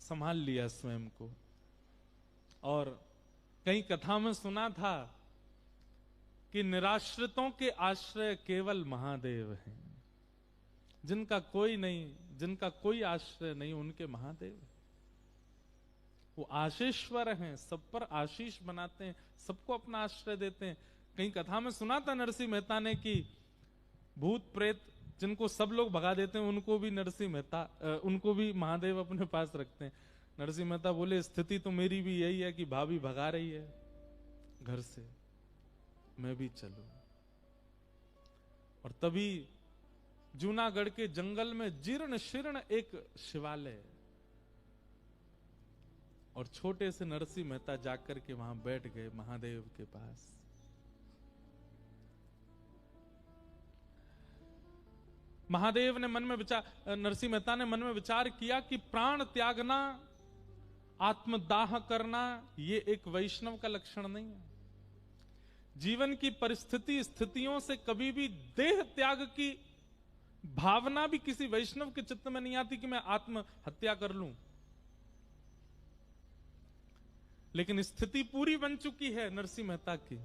Speaker 1: संभाल लिया स्वयं को। और कई कथा में सुना था कि निराश्रितों के आश्रय केवल महादेव हैं। जिनका कोई नहीं, जिनका कोई आश्रय नहीं, उनके महादेव। वो आशीश्वर हैं, सब पर आशीष बनाते हैं, सबको अपना आश्रय देते हैं। कहीं कथा में सुना था नरसिंह मेहता ने कि भूत प्रेत जिनको सब लोग भगा देते हैं, उनको भी नरसिंह मेहता, उनको भी महादेव अपने पास रखते हैं। नरसिंह मेहता बोले, स्थिति तो मेरी भी यही है कि भाभी भगा रही है घर से, मैं भी चलूं। और तभी जूनागढ़ के जंगल में जीर्ण शीर्ण एक शिवालय, और छोटे से नरसिंह मेहता जाकर के वहां बैठ गए महादेव के पास। महादेव ने मन में विचार, नरसिंह मेहता ने मन में विचार किया कि प्राण त्यागना, आत्मदाह करना, ये एक वैष्णव का लक्षण नहीं है। जीवन की परिस्थिति स्थितियों से कभी भी देह त्याग की भावना भी किसी वैष्णव के चित्त में नहीं आती कि मैं आत्महत्या कर लूं। लेकिन स्थिति पूरी बन चुकी है नरसिंह मेहता की।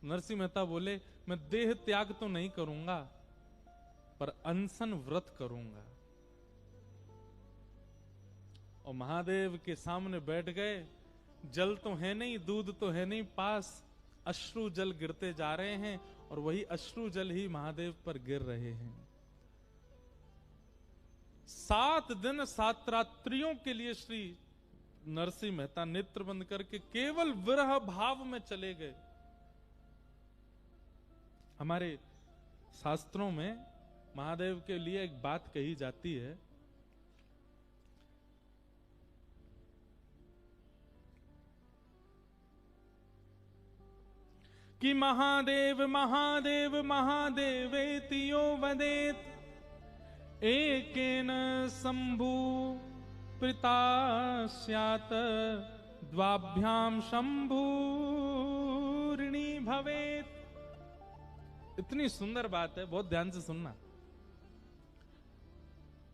Speaker 1: नरसिंह मेहता बोले, मैं देह त्याग तो नहीं करूंगा, पर अनशन व्रत करूंगा। और महादेव के सामने बैठ गए। जल तो है नहीं, दूध तो है नहीं पास, अश्रु जल गिरते जा रहे हैं, और वही अश्रु जल ही महादेव पर गिर रहे हैं। 7 दिन 7 रात्रियों के लिए श्री नरसिंह मेहता नेत्र बंद करके केवल विरह भाव में चले गए। हमारे शास्त्रों में महादेव के लिए एक बात कही जाती है कि महादेव महादेव महादेवेति यो वदेत, एकेन शंभु प्रीता स्यात्, द्वाभ्याम शंभु ऋणी भवेत। इतनी सुंदर बात है, बहुत ध्यान से सुनना।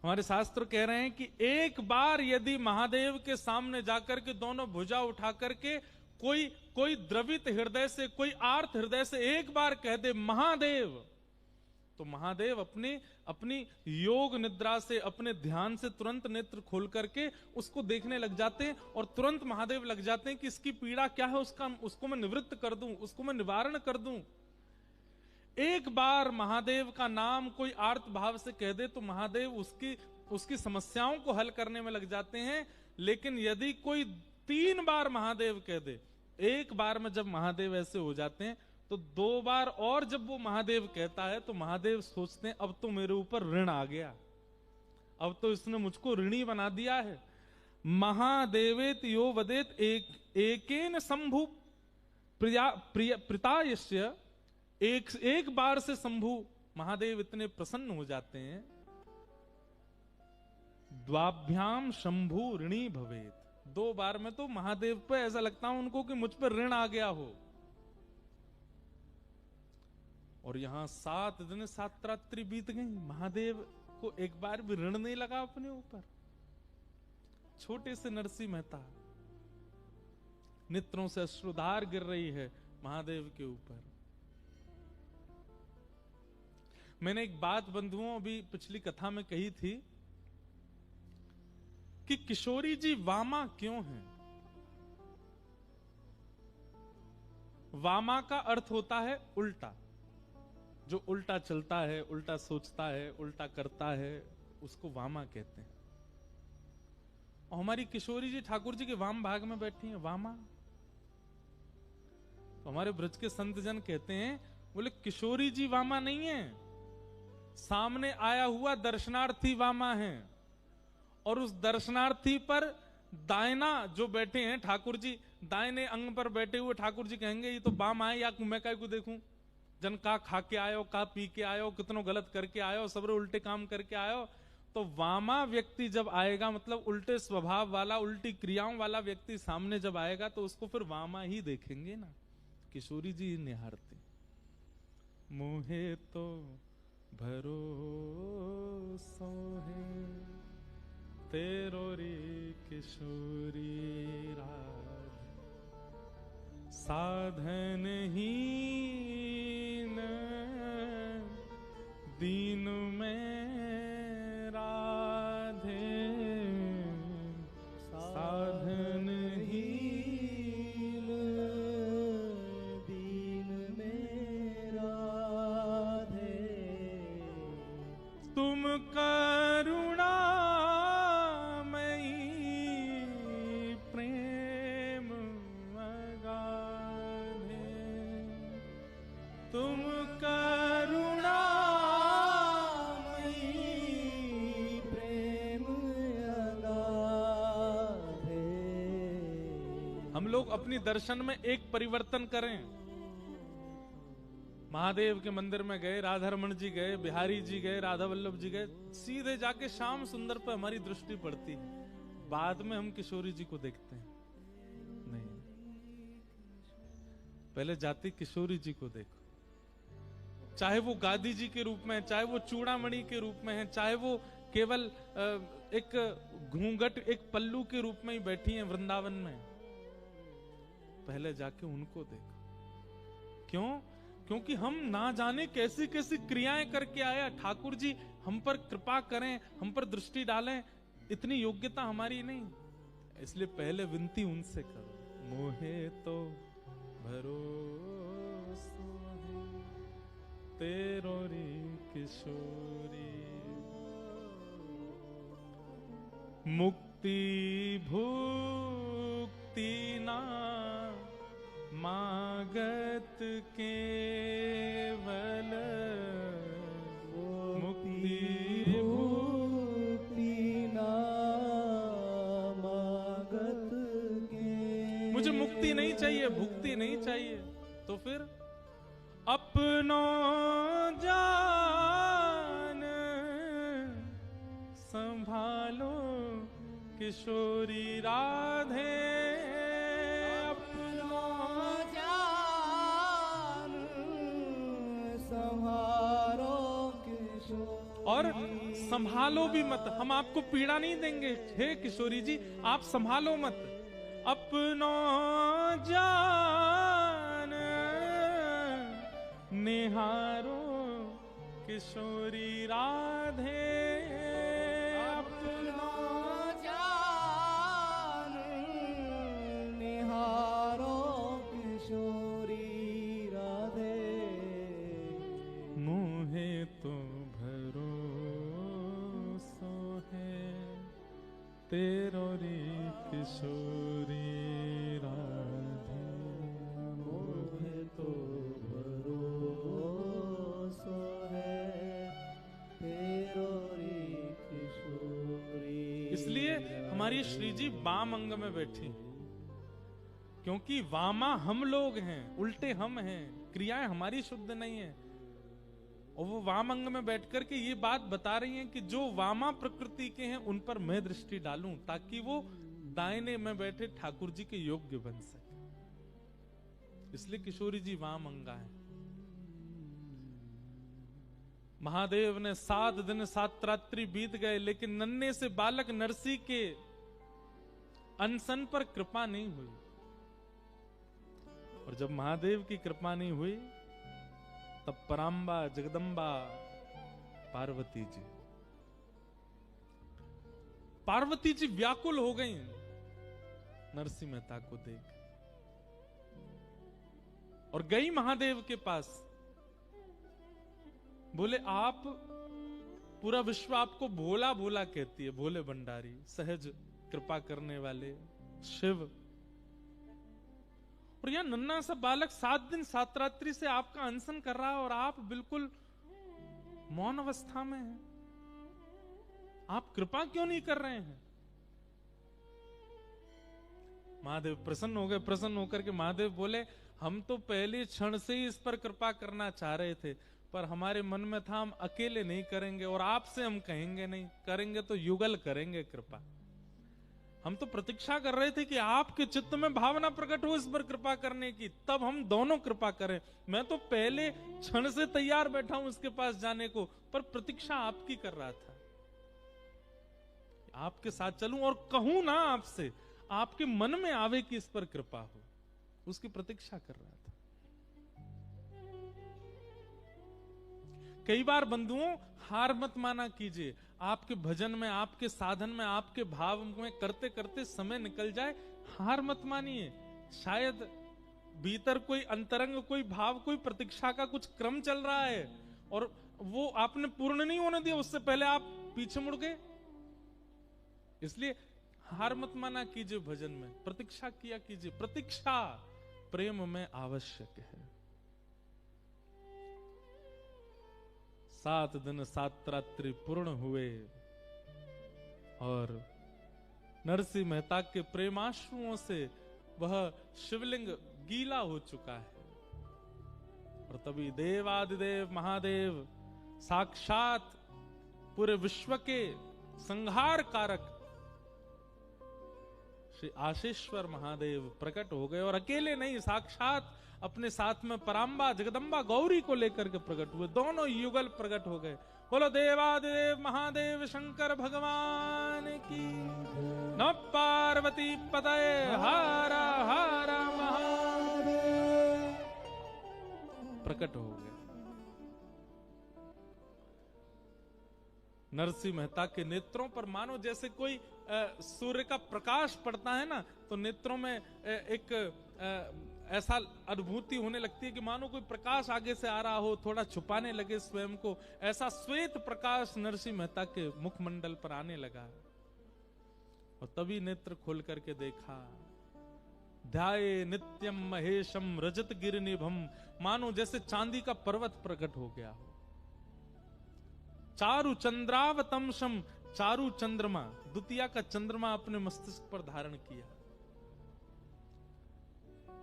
Speaker 1: हमारे शास्त्र कह रहे हैं कि एक बार यदि महादेव के सामने जाकर के दोनों भुजा उठा करके कोई द्रवित हृदय से, कोई आर्त हृदय से एक बार कह दे महादेव, तो महादेव अपनी योग निद्रा से, अपने ध्यान से तुरंत नेत्र खोल करके उसको देखने लग जाते हैं, और तुरंत महादेव लग जाते हैं कि इसकी पीड़ा क्या है, उसको मैं निवृत्त कर दूं, उसको मैं निवारण कर दूं। एक बार महादेव का नाम कोई आर्त भाव से कह दे तो महादेव उसकी समस्याओं को हल करने में लग जाते हैं। लेकिन यदि कोई 3 बार महादेव कह दे, एक बार में जब महादेव ऐसे हो जाते हैं, तो 2 बार और जब वो महादेव कहता है तो महादेव सोचते हैं अब तो मेरे ऊपर ऋण आ गया, अब तो इसने मुझको ऋणी बना दिया है। महादेवेत यो वदेत एकेन शंभु प्रीतायस्य, एक बार से शंभु महादेव इतने प्रसन्न हो जाते हैं। द्वाभ्याम शंभु ऋणी भवेत, 2 बार में तो महादेव पे ऐसा लगता है उनको कि मुझ पर ऋण आ गया हो। और यहां 7 दिन 7 रात्रि बीत गई, महादेव को एक बार भी ऋण नहीं लगा अपने ऊपर। छोटे से नरसिंह मेहता, नेत्रों से अश्रुधार गिर रही है महादेव के ऊपर। मैंने एक बात बंधुओं अभी पिछली कथा में कही थी कि किशोरी जी वामा क्यों हैं। वामा का अर्थ होता है उल्टा, जो उल्टा चलता है, उल्टा सोचता है, उल्टा करता है, उसको वामा कहते हैं। और हमारी किशोरी जी ठाकुर जी के वाम भाग में बैठी हैं, वामा। तो हमारे ब्रज के संत जन कहते हैं बोले किशोरी जी वामा नहीं है, सामने आया हुआ दर्शनार्थी वामा है। और उस दर्शनार्थी पर दायना जो बैठे हैं ठाकुर जी, दाहिने अंग पर बैठे हुए ठाकुर जी कहेंगे ये तो वाम आए, या मैं काय को देखूं, जन का खा के आयो, का पी के आयो, कितनो गलत करके आयो, सबरे उल्टे काम करके आयो। तो वामा व्यक्ति जब आएगा, मतलब उल्टे स्वभाव वाला, उल्टी क्रियाओं वाला व्यक्ति सामने जब आएगा तो उसको फिर वामा ही देखेंगे ना। किशोरी जी निहारते, मुहे तो भरोसो है तेरो रे किशोरी राज, साधन हीन दीन में राधे, साधन हीन
Speaker 2: दीन में राधे,
Speaker 1: तुम करुणामयी प्रेम अगाधे, तुम करुणामयी
Speaker 2: प्रेम अगाधे।
Speaker 1: हम लोग अपनी दर्शन में एक परिवर्तन करें। महादेव के मंदिर में गए, राधारमण जी गए, बिहारी जी गए, राधा वल्लभ जी गए, सीधे जाके श्याम सुंदर पर हमारी दृष्टि पड़ती है, बाद में हम किशोरी जी को देखते हैं। नहीं, पहले जाती किशोरी जी को देखो, चाहे वो गादी जी के रूप में है, चाहे वो चूड़ामणि के रूप में है, चाहे वो केवल एक घूंघट, एक पल्लू के रूप में ही बैठी हैं वृंदावन में, पहले जाके उनको देखो। क्यों? क्योंकि हम ना जाने कैसी कैसी क्रियाएं करके आया। ठाकुर जी हम पर कृपा करें, हम पर दृष्टि डालें, इतनी योग्यता हमारी नहीं, इसलिए पहले विनती उनसे करो। मोहे तो भरोसा है तेरो रे किशोरी, मुक्ति भुक्ति ना मागत केवल, मुक्ति
Speaker 2: भुक्ति ना मागत के।
Speaker 1: मुझे मुक्ति नहीं चाहिए, भुक्ति नहीं चाहिए, तो फिर अपनो जान संभालो किशोरी राधे, और संभालो भी मत, हम आपको पीड़ा नहीं देंगे। हे किशोरी जी आप संभालो मत, अपनो जान निहारो किशोरी राधे,
Speaker 2: अपनो जान निहारो किशोरी राधे,
Speaker 1: मुहे तो भरोसो है तेरो रे किशोरी राधे,
Speaker 2: मोहे तो भरोसो है तेरो रे किशोरी।
Speaker 1: इसलिए हमारी श्री जी वाम अंग में बैठी, क्योंकि वामा हम लोग हैं, उल्टे हम हैं, क्रियाएं हमारी शुद्ध नहीं है। और वो वाम अंग में बैठकर के ये बात बता रही हैं कि जो वामा प्रकृति के हैं उन पर मैं दृष्टि डालूं, ताकि वो दाहिने में बैठे ठाकुर जी के योग्य बन सके। इसलिए किशोरी जी वाम अंगा है। महादेव ने 7 दिन 7 रात्रि बीत गए, लेकिन नन्हे से बालक नरसी के अनशन पर कृपा नहीं हुई। और जब महादेव की कृपा नहीं हुई तब पराम्बा जगदम्बा पार्वती जी व्याकुल हो गई नरसिंह मेहता को देख, और गई महादेव के पास। बोले आप, पूरा विश्व आपको भोला भोला कहती है, भोले भंडारी, सहज कृपा करने वाले शिव, और यह नन्हा सा बालक 7 दिन 7 रात्रि से आपका अनशन कर रहा है और आप बिल्कुल मौन अवस्था में हैं। आप कृपा क्यों नहीं कर रहे हैं? महादेव प्रसन्न हो गए। प्रसन्न होकर के महादेव बोले, हम तो पहले क्षण से ही इस पर कृपा करना चाह रहे थे, पर हमारे मन में था हम अकेले नहीं करेंगे और आपसे हम कहेंगे नहीं, करेंगे तो युगल करेंगे कृपा। हम तो प्रतीक्षा कर रहे थे कि आपके चित्त में भावना प्रकट हो इस पर कृपा करने की, तब हम दोनों कृपा करें। मैं तो पहले क्षण से तैयार बैठा हूं इसके पास जाने को, पर प्रतीक्षा आपकी कर रहा था, आपके साथ चलूं और कहूं ना आपसे, आपके मन में आवे कि इस पर कृपा हो, उसकी प्रतीक्षा कर रहा था। कई बार बंधुओं, हार मत माना कीजिए। आपके भजन में, आपके साधन में, आपके भाव में करते करते समय निकल जाए, हार मत मानिए। शायद भीतर कोई अंतरंग, कोई भाव, कोई प्रतीक्षा का कुछ क्रम चल रहा है और वो आपने पूर्ण नहीं होने दिया, उससे पहले आप पीछे मुड़ गए। इसलिए हार मत माना कीजिए, भजन में प्रतीक्षा किया कीजिए। प्रतीक्षा प्रेम में आवश्यक है। 7 दिन 7 रात्रि पूर्ण हुए और नरसिंह मेहता के प्रेमाश्रुओं से वह शिवलिंग गीला हो चुका है। और तभी देवादिदेव महादेव साक्षात पूरे विश्व के संहार कारक श्री आशीश्वर महादेव प्रकट हो गए। और अकेले नहीं, साक्षात अपने साथ में परांबा जगदम्बा गौरी को लेकर के प्रकट हुए। दोनों युगल प्रकट हो गए। बोलो देवादिदेव महादेव शंकर भगवान की। नमः पार्वती पतये हारा हारा महादेव। प्रकट हो गए। नरसिंह मेहता के नेत्रों पर मानो जैसे कोई सूर्य का प्रकाश पड़ता है ना, तो नेत्रों में एक ऐसा अनुभूति होने लगती है कि मानो कोई प्रकाश आगे से आ रहा हो, थोड़ा छुपाने लगे स्वयं को। ऐसा श्वेत प्रकाश नरसिंह मेहता के मुखमंडल पर आने लगा और तभी नेत्र खोल करके देखा, ध्याये नित्यम महेशम रजत गिरिनिभम, मानो जैसे चांदी का पर्वत प्रकट हो गया हो। चारु चंद्रावतंशम, चारु चंद्रमा, द्वितीया का चंद्रमा अपने मस्तिष्क पर धारण किया।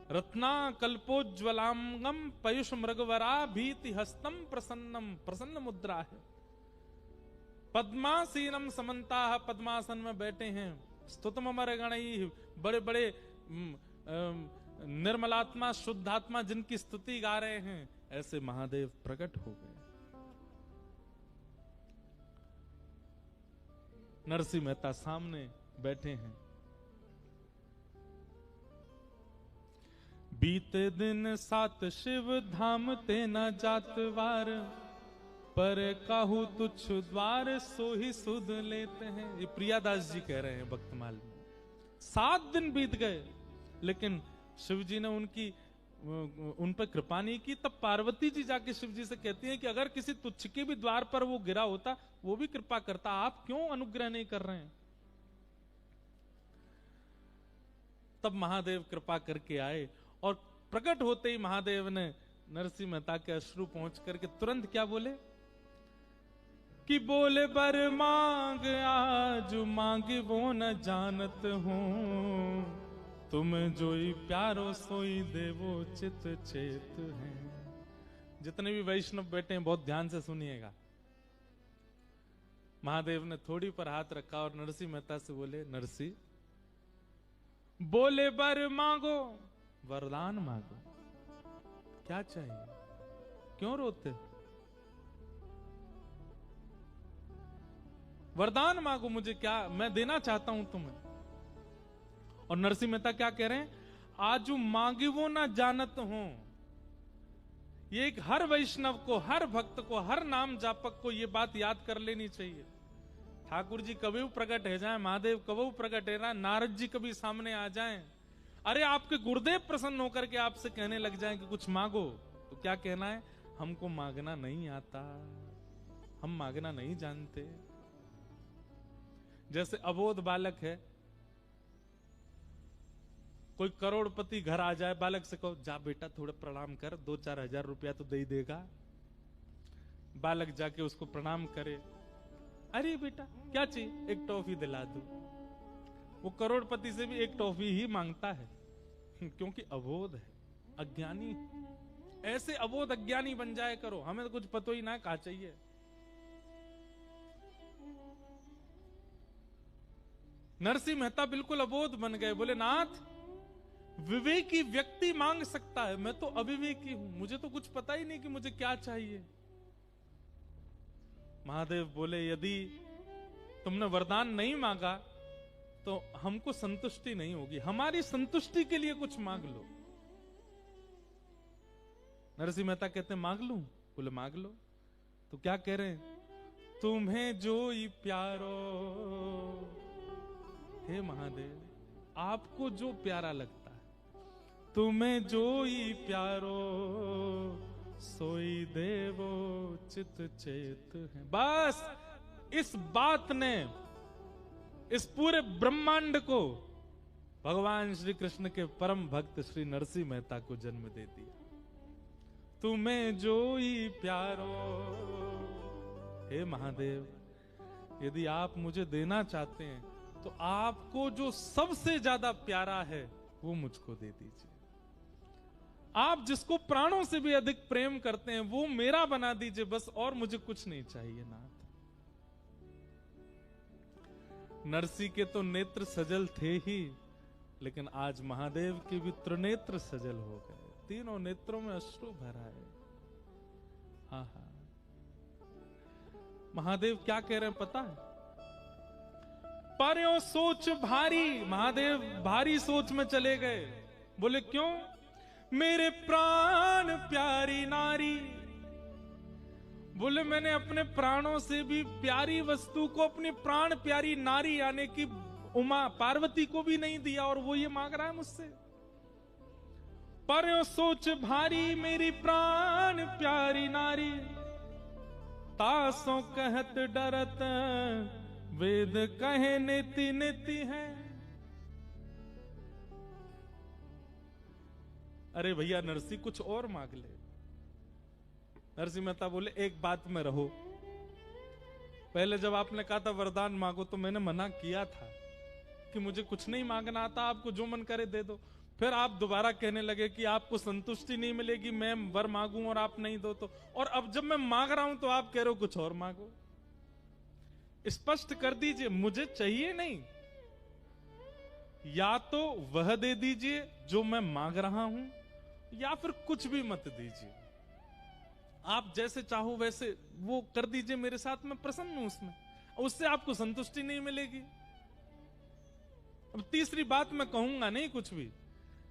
Speaker 1: रत्ना कल्पोज्वलांगम पयुष मृगवरा भीति हस्तम प्रसन्नम, प्रसन्न मुद्रा है। पद्मासीनम समन्ता, पद्मासन में बैठे हैं। स्तुतम अमर गणई, बड़े बड़े निर्मलात्मा शुद्धात्मा जिनकी स्तुति गा रहे हैं, ऐसे महादेव प्रकट हो गए। नरसिंह मेहता सामने बैठे हैं। बीते दिन 7 शिव धाम ते न जातवार, पर काहू तुच्छ द्वार सो ही सुध लेते हैं। ये प्रियादास जी कह रहे हैं भक्तमाल में। 7 दिन बीत गए लेकिन शिव जी ने उन पर कृपा नहीं की। तब पार्वती जी जाके शिव जी से कहती हैं कि अगर किसी तुच्छ के भी द्वार पर वो गिरा होता, वो भी कृपा करता, आप क्यों अनुग्रह नहीं कर रहे हैं? तब महादेव कृपा करके आए और प्रकट होते ही महादेव ने नरसिंह मेहता के अश्रु पहुंच करके तुरंत क्या बोले कि बोले बर मांग आज मांगे वो न जानत हूं, तुम जोई प्यारो सोई देवो चित चेत है। जितने भी वैष्णव बैठे हैं बहुत ध्यान से सुनिएगा। महादेव ने थोड़ी पर हाथ रखा और नरसिंह मेहता से बोले, नरसिंह बोले बर मांगो, वरदान मांगो, क्या चाहिए, क्यों रोते? वरदान मांगो, मुझे क्या, मैं देना चाहता हूं तुम्हें। और नरसिंह मेहता क्या कह रहे हैं, आजू मांगे वो ना जानत हूं। ये एक हर वैष्णव को, हर भक्त को, हर नाम जापक को ये बात याद कर लेनी चाहिए। ठाकुर जी कभी प्रकट है जाए, महादेव कभी प्रकट है ना, नारद जी कभी सामने आ जाएं, अरे आपके गुरुदेव प्रसन्न होकर के आपसे कहने लग जाएं कि कुछ मांगो, तो क्या कहना है, हमको मांगना नहीं आता, हम मांगना नहीं जानते। जैसे अबोध बालक है, कोई करोड़पति घर आ जाए, बालक से कहो जा बेटा थोड़ा प्रणाम कर, 2-4 हजार रुपया तो दे ही देगा। बालक जाके उसको प्रणाम करे, अरे बेटा क्या चाहिए, एक टॉफी दिला दो। वो करोड़पति से भी एक टॉफी ही मांगता है, क्योंकि अबोध है, अज्ञानी। ऐसे अबोध अज्ञानी बन जाए करो, हमें तो कुछ पता ही ना कहा चाहिए। नरसिंह मेहता बिल्कुल अबोध बन गए, बोले नाथ विवेकी व्यक्ति मांग सकता है, मैं तो अविवेकी हूं, मुझे तो कुछ पता ही नहीं कि मुझे क्या चाहिए। महादेव बोले यदि तुमने वरदान नहीं मांगा तो हमको संतुष्टि नहीं होगी, हमारी संतुष्टि के लिए कुछ मांग लो। नरसिंह मेहता कहते हैं मांग लूं? बोले मांग लो। तो क्या कह रहे हैं, तुम्हें जो ही प्यारो, हे महादेव आपको जो प्यारा लगता है, तुम्हें जो ही प्यारो सोई देवो चित चेत है। बस इस बात ने इस पूरे ब्रह्मांड को भगवान श्री कृष्ण के परम भक्त श्री नरसिंह मेहता को जन्म दे दिया। तुम्हें जो ही प्यारो, हे महादेव यदि आप मुझे देना चाहते हैं तो आपको जो सबसे ज्यादा प्यारा है वो मुझको दे दीजिए। आप जिसको प्राणों से भी अधिक प्रेम करते हैं वो मेरा बना दीजिए, बस और मुझे कुछ नहीं चाहिए नाथ। नरसिंह के तो नेत्र सजल थे ही, लेकिन आज महादेव के भी त्रिनेत्र सजल हो गए, तीनों नेत्रों में अश्रु भरा है। हाँ हाँ, महादेव क्या कह रहे हैं पता है, पर्यो सोच भारी, महादेव भारी सोच में चले गए। बोले क्यों, मेरे प्राण प्यारी नारी, बोले मैंने अपने प्राणों से भी प्यारी वस्तु को अपनी प्राण प्यारी नारी यानी कि उमा पार्वती को भी नहीं दिया, और वो ये मांग रहा है मुझसे। पर्यो सोच भारी मेरी प्राण प्यारी नारी, तासों कहत डरत वेद कहे नीति नीति है। अरे भैया नरसिंह कुछ और मांग ले। नरसिंह मेहता बोले एक बात में रहो, पहले जब आपने कहा था वरदान मांगो तो मैंने मना किया था कि मुझे कुछ नहीं मांगना आता, आपको जो मन करे दे दो। फिर आप दोबारा कहने लगे कि आपको संतुष्टि नहीं मिलेगी मैं वर मांगूं और आप नहीं दो तो, और अब जब मैं मांग रहा हूं तो आप कह रहे हो कुछ और मांगो। स्पष्ट कर दीजिए, मुझे चाहिए नहीं, या तो वह दे दीजिए जो मैं मांग रहा हूं या फिर कुछ भी मत दीजिए। आप जैसे चाहो वैसे वो कर दीजिए मेरे साथ, मैं प्रसन्न हूं उसमें, उससे आपको संतुष्टि नहीं मिलेगी। अब तीसरी बात मैं कहूंगा नहीं कुछ भी,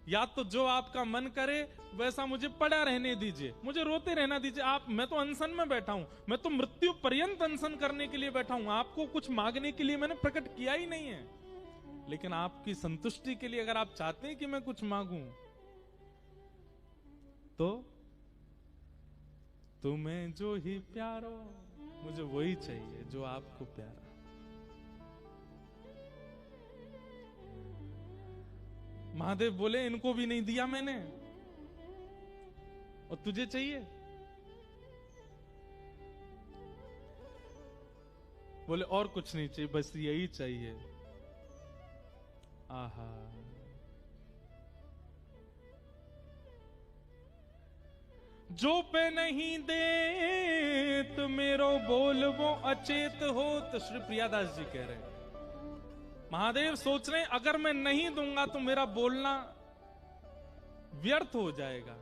Speaker 1: या तो जो आपका मन करे वैसा मुझे पड़ा रहने दीजिए, मुझे रोते रहना दीजिए। आप, मैं तो अनशन में बैठा हूं, मैं तो मृत्यु पर्यंत अनशन करने के लिए बैठा हूं, आपको कुछ मांगने के लिए मैंने प्रकट किया ही नहीं है। लेकिन आपकी संतुष्टि के लिए अगर आप चाहते हैं कि मैं कुछ मांगूं तो तुम्हें जो ही प्यारो, मुझे वही चाहिए जो आपको प्यारा। महादेव बोले इनको भी नहीं दिया मैंने, और तुझे चाहिए? बोले और कुछ नहीं चाहिए, बस यही चाहिए। आहा, जो पे नहीं दे तो मेरो बोल वो अचेत हो। तो श्री प्रियादास जी कह रहे हैं, महादेव सोच रहे हैं अगर मैं नहीं दूंगा तो मेरा बोलना व्यर्थ हो जाएगा।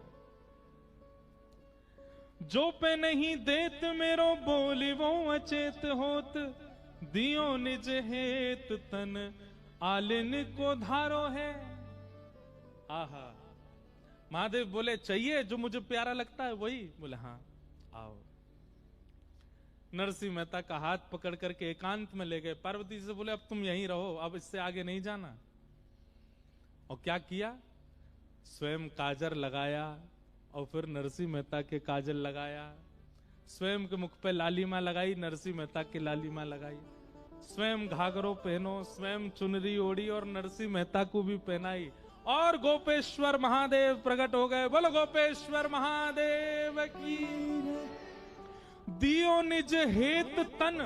Speaker 1: जो पे नहीं देत मेरो बोली वो अचेत होत, दियो निज हेत तन आलिन को धारो है। आहा, महादेव बोले चाहिए जो मुझे प्यारा लगता है वही? बोले हाँ आओ। नरसिंह मेहता का हाथ पकड़ करके एकांत में ले गए, पार्वती से बोले अब तुम यहीं रहो, अब इससे आगे नहीं जाना। और क्या किया, स्वयं काजर लगाया और फिर नरसिंह मेहता के काजल लगाया, स्वयं के मुख पे लालिमा लगाई, नरसिंह मेहता की लालिमा लगाई, स्वयं घाघरो पहनो, स्वयं चुनरी ओढ़ी और नरसिंह मेहता को भी पहनाई, और गोपेश्वर महादेव प्रकट हो गए। बोलो गोपेश्वर महादेव की। दियो निज हेत तन,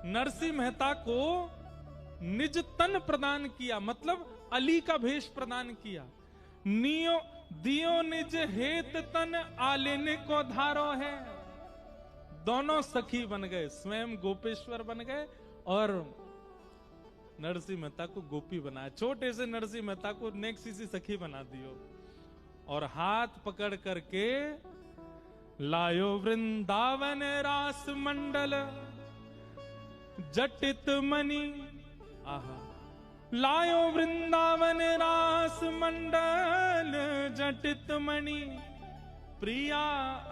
Speaker 1: नरसिंह मेहता को निज तन प्रदान किया, मतलब अली का भेष प्रदान किया। दियो निज हेत तन, आलिन को धारो है। दोनों सखी बन गए, स्वयं गोपेश्वर बन गए और नरसिंह मेहता को गोपी बनाया। छोटे से नरसिंह मेहता को नेक्सी सी सखी बना दियो और हाथ पकड़ करके लायो वृंदावन रास मंडल जटित मणि। आहा, लायो वृंदावन रास मंडल जटित मणि, प्रिया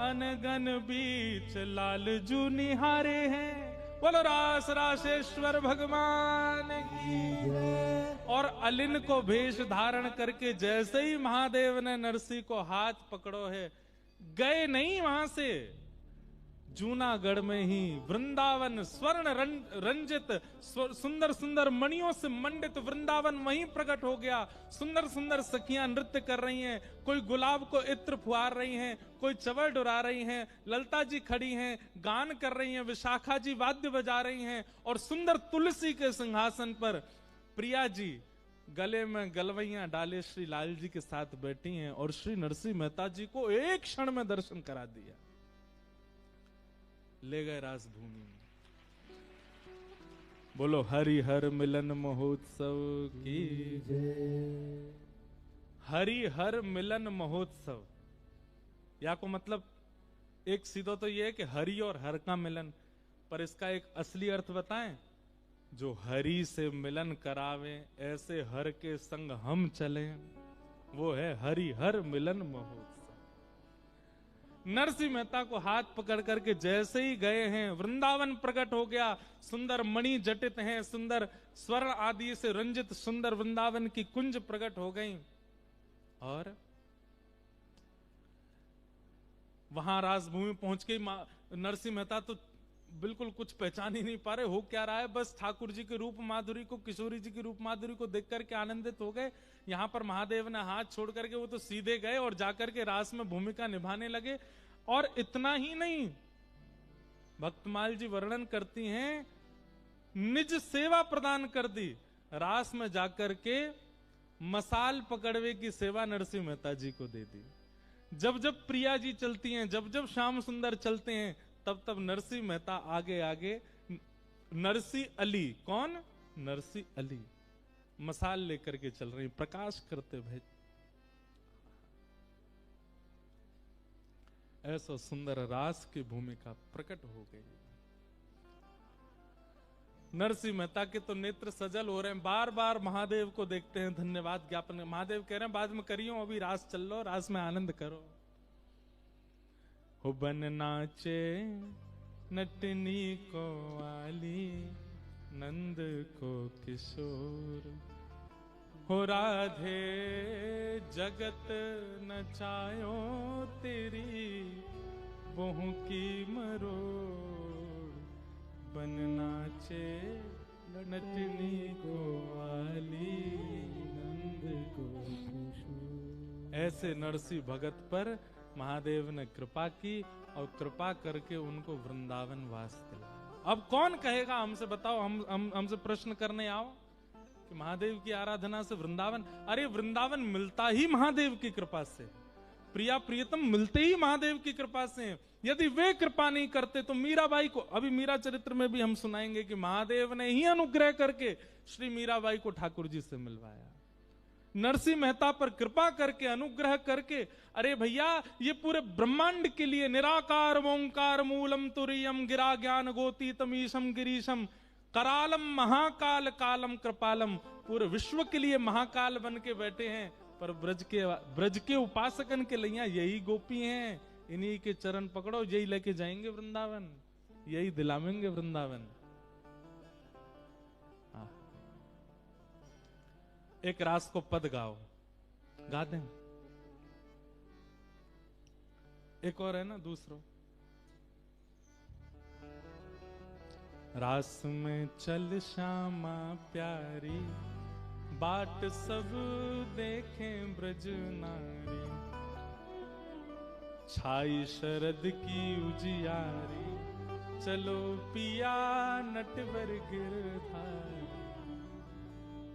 Speaker 1: अनगन बीच लालजू निहारे हैं। बोलो रास रासेश्वर भगवान की। और अलिन को भेष धारण करके जैसे ही महादेव ने नरसिंह को हाथ पकड़ो है, गए नहीं वहां से, जूनागढ़ में ही वृंदावन स्वर्ण रंजित सुंदर सुंदर मणियों से मंडित वृंदावन वहीं प्रकट हो गया। सुंदर सुंदर सखियां नृत्य कर रही हैं, कोई गुलाब को इत्र फुआर रही हैं, कोई चवर डुरा रही हैं, ललता जी खड़ी हैं गान कर रही हैं, विशाखा जी वाद्य बजा रही हैं और सुंदर तुलसी के सिंहासन पर प्रिया जी गले में गलवैया डाले श्री लाल जी के साथ बैठी हैं और श्री नरसिंह मेहता जी को एक क्षण में दर्शन करा दिया, ले गए राजभूमि में। बोलो हरिहर मिलन महोत्सव की जय। हरिहर मिलन महोत्सव, या को मतलब एक सीधा तो ये है कि हरि और हर का मिलन, पर इसका एक असली अर्थ बताएं। जो हरि से मिलन करावे ऐसे हर के संग हम चले, वो है हरिहर मिलन महोत्सव। नरसिंह मेहता को हाथ पकड़ करके जैसे ही गए हैं, वृंदावन प्रकट हो गया। सुंदर मणि जटित हैं, सुंदर स्वर्ण आदि से रंजित सुंदर वृंदावन की कुंज प्रकट हो गई। और वहां राजभूमि पहुंच के नरसिंह मेहता तो बिल्कुल कुछ पहचान ही नहीं पा रहे, हो क्या रहा है। बस ठाकुर जी के रूप माधुरी को, किशोरी जी की रूप माधुरी को देख करके आनंदित हो गए। यहाँ पर महादेव ने हाथ छोड़ करके वो तो सीधे गए और जाकर के रास में भूमिका निभाने लगे। और इतना ही नहीं, भक्तमाल जी वर्णन करती हैं, निज सेवा प्रदान कर दी। रास में जाकर के मसाल पकड़वे की सेवा नरसिंह मेहता जी को दे दी। जब जब प्रिया जी चलती हैं, जब जब श्याम सुंदर चलते हैं, तब तब नरसिंह मेहता आगे आगे, नरसिंह अली, कौन? नरसिंह अली मसाल लेकर के चल रही, प्रकाश करते भाई। ऐसा सुंदर रास की भूमिका प्रकट हो गई। नरसिंह मेहता के तो नेत्र सजल हो रहे हैं, बार बार महादेव को देखते हैं, धन्यवाद ज्ञापन। महादेव कह रहे हैं बाद में करियो, अभी रास चल लो, रास में आनंद करो। हो बन नाचे नटनी को वाली, नंद को किशोर, हो राधे जगत नचायो तेरी, बहू की मरोड़, बन नाचे नटनी को वाली, नंद को किशोर। ऐसे नरसिंह भगत पर महादेव ने कृपा की और कृपा करके उनको वृंदावन वास दिलाया। अब कौन कहेगा, हमसे बताओ, हमसे प्रश्न करने आओ कि महादेव की आराधना से वृंदावन, अरे वृंदावन मिलता ही महादेव की कृपा से, प्रिया प्रियतम मिलते ही महादेव की कृपा से। यदि वे कृपा नहीं करते तो मीराबाई को, अभी मीरा चरित्र में भी हम सुनाएंगे कि महादेव ने ही अनुग्रह करके श्री मीराबाई को ठाकुर जी से मिलवाया। नरसिंह मेहता पर कृपा करके, अनुग्रह करके, अरे भैया ये पूरे ब्रह्मांड के लिए निराकार ओंकार मूलम तुरीयम गिरा ज्ञान गोती तमीशम गिरीशम करालम महाकाल कालम कृपालम, पूरे विश्व के लिए महाकाल बन के बैठे हैं। पर ब्रज के उपासकन के लिए यही गोपी हैं, इन्हीं के चरण पकड़ो, यही लेके जाएंगे वृंदावन, यही दिलावेंगे वृंदावन। एक रास को पद गाओ, गा दें। एक और है ना दूसरो, रास में चल श्यामा प्यारी, बाट सब देखें ब्रज नारी, छाई शरद की उजियारी, चलो पिया नटवर गिरधारी।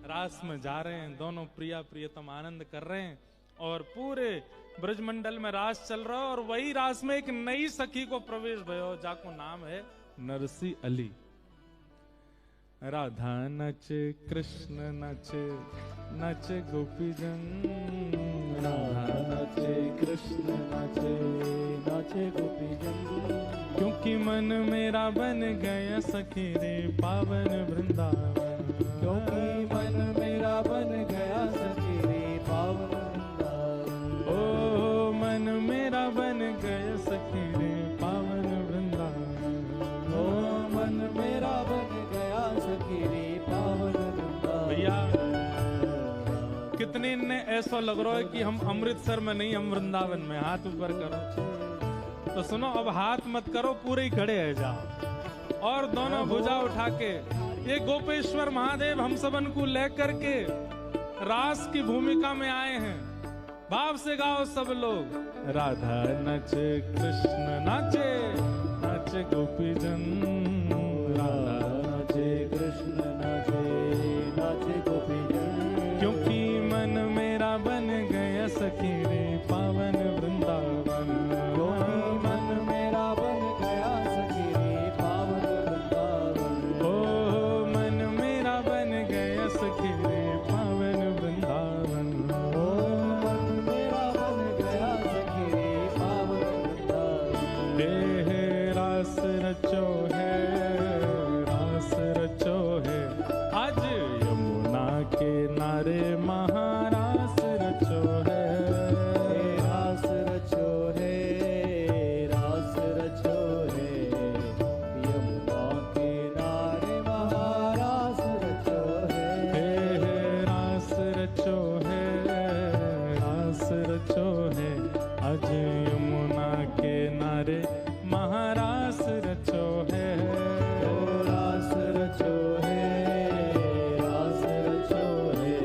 Speaker 1: रास में जा रहे हैं दोनों प्रिया प्रियतम, आनंद कर रहे हैं और पूरे ब्रजमंडल में रास चल रहा है। और वही रास में एक नई सखी को प्रवेश भयो, जाको नाम है नरसी अली। राधा नचे कृष्ण नचे, नचे गोपीजन।
Speaker 2: राधा नचे कृष्ण नचे, नाचे गोपीजन।
Speaker 1: क्योंकि मन मेरा बन गया सखी रे पावन वृंदावन।
Speaker 2: क्योंकि मन मेरा बन गया सखी रे पावन वृंदावन।
Speaker 1: ओ मन मेरा बन गया सखी रे पावन वृंदावन।
Speaker 2: ओ मन मेरा बन गया सखी रे पावन वृंदावन।
Speaker 1: भैया कितने ने ऐसा लग रहा है कि हम अमृतसर में नहीं, हम वृंदावन में। हाथ ऊपर करो तो सुनो, अब हाथ मत करो, पूरे ही खड़े है जाओ और दोनों भुजा उठा के ये गोपेश्वर महादेव हम सबन को लेकर के रास की भूमिका में आए हैं। भाव से गाओ सब लोग। राधा नचे कृष्ण नाचे, नाचे गोपीजन। राधा
Speaker 2: नाचे कृष्ण नाचे, नाचे गोपीजन।
Speaker 1: क्योंकि मन मेरा बन गया सखी रे पावन वृंदावन।
Speaker 2: क्योंकि मन मेरा बन गया सखी रे पावन वृंदावन।
Speaker 1: ओ मन मेरा बन गया सखी रे पावन वृंदावन।
Speaker 2: ओ मन मेरा बन गया सखी रे पावन वृंदावन।
Speaker 1: हे रास रचो है, रास रचो है, आज यमुना के नारे महारास रचो है।
Speaker 2: रास रचो है, रास रचो है, यमुना किनारे महारास रचो है।
Speaker 1: हे रास रचो है, रास रचो है, आज यमुना के नारे महारास रचो है।
Speaker 2: रास रचो है, रास रचो है,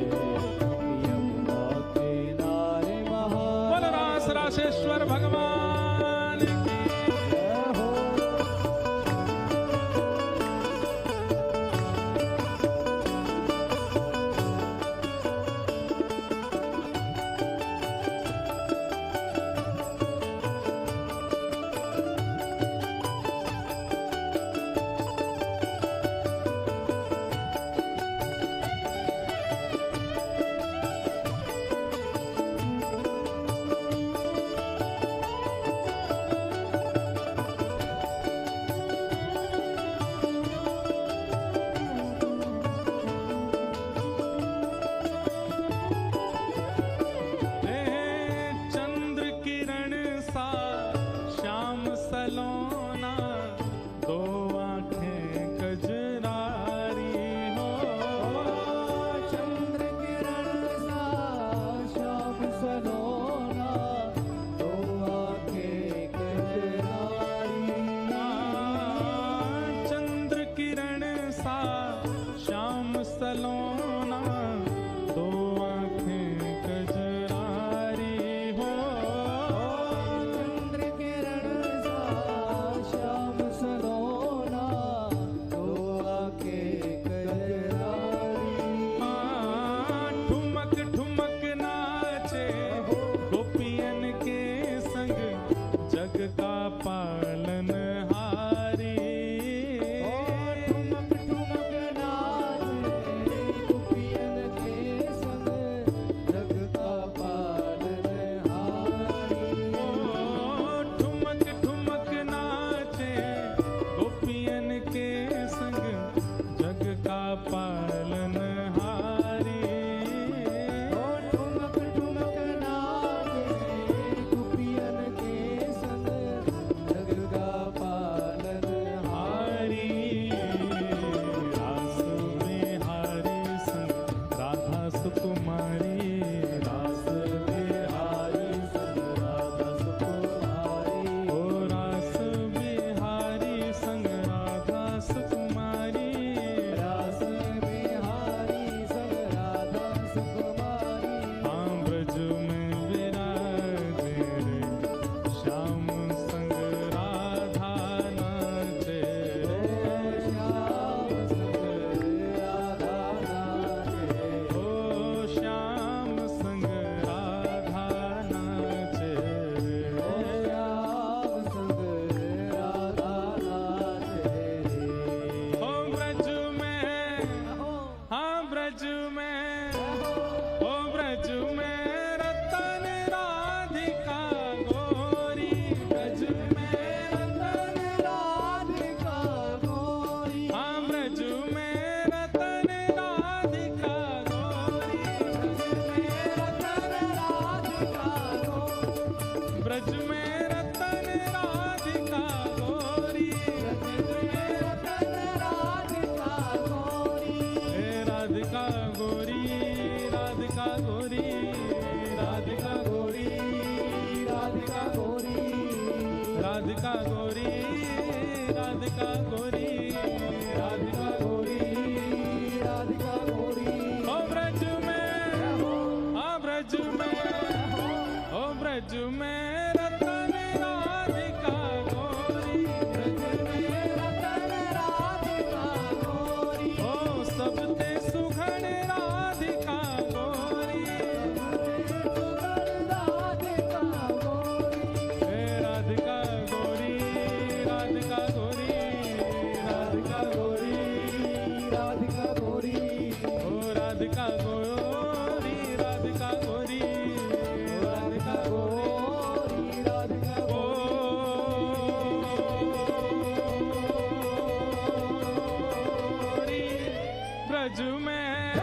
Speaker 1: ब्रज में,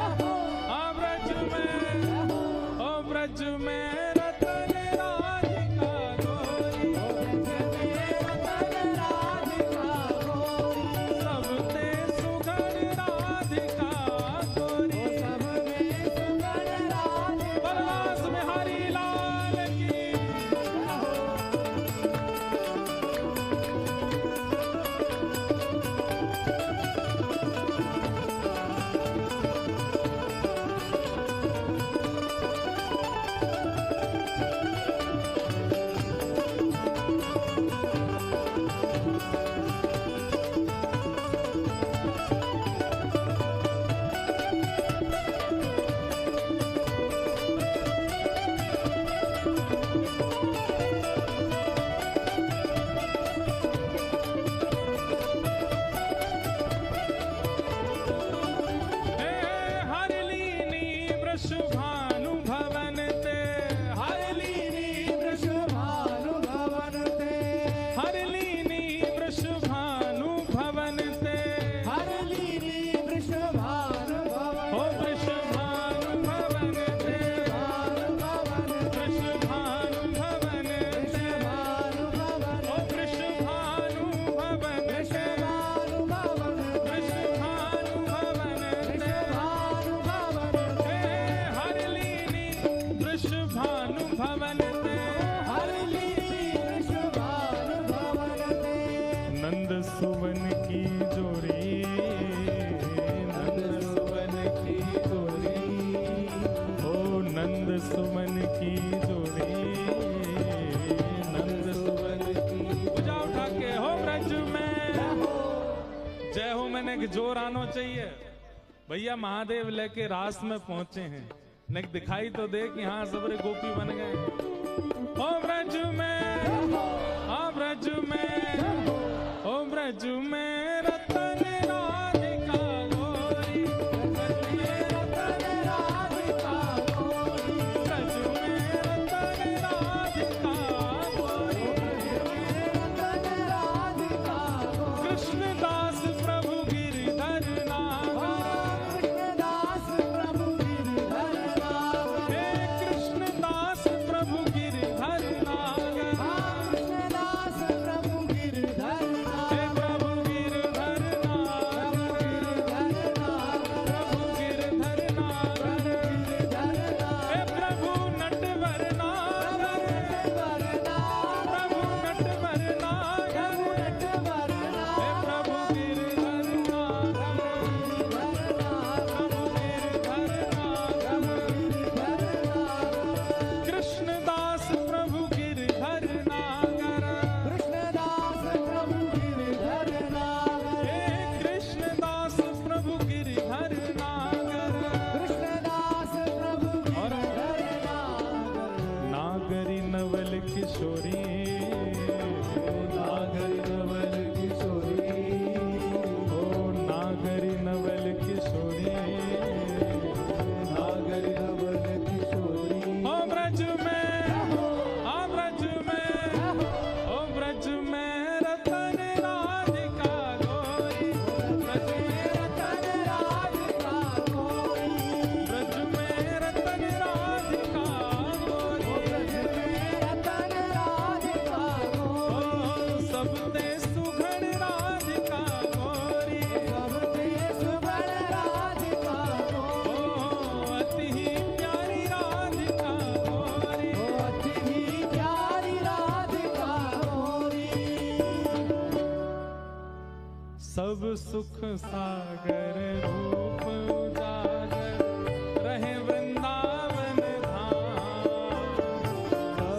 Speaker 1: हाँ ब्रज में, ओ ब्रज में रतन राधिका गोरी, सबते सुघड़ राधिका गोरी, बलराज में हरि लाल की। नंद सुवन की जोड़ी, नंद सुवन की जोड़ी, ओ नंद सुवन की जोड़ी, नंद सुवन की। पूजा उठा के हो ब्रज में जय हो। मैंने एक जोर आना चाहिए भैया। महादेव लेके रास में पहुंचे हैं, ने दिखाई तो दे कि हाँ सबरे गोपी बन गए। ओ ब्रज में, हाँ ब्रज में, ओ ब्रज में रतन राधिका गोरी, ब्रज में रतन राधिका गोरी, ब्रज में रतन राधिका गोरी, रतन राधिका गोरी। कृष्णदास प्रभु गिरधर नागर, कृष्णदास प्रभु गिरधर नागर, हे कृष्णदास प्रभु गिरधर नागर, कृष्णदास प्रभु गिरधर किशोरी, नागरी नवल किशोरी, ओ नागरी नवल किशोरी, नागरी नवल किशोरी। ओ ब्रज में, ओ ब्रज में, ओ ब्रज में रतन राधिका गोरी, ब्रज में रतन राधिका गोरी, ब्रज में रतन राधिका गोरी, ब्रज में रतन राधिका गोरी, सबते सुघड़ राधिका गोरी, सबते सुघड़ राधिका गोरी, अति ही प्यारी राधिका गोरी, अति ही प्यारी राधिका गोरी। सब सुख सागर रूप उजागर रहे वृंदावन धाम,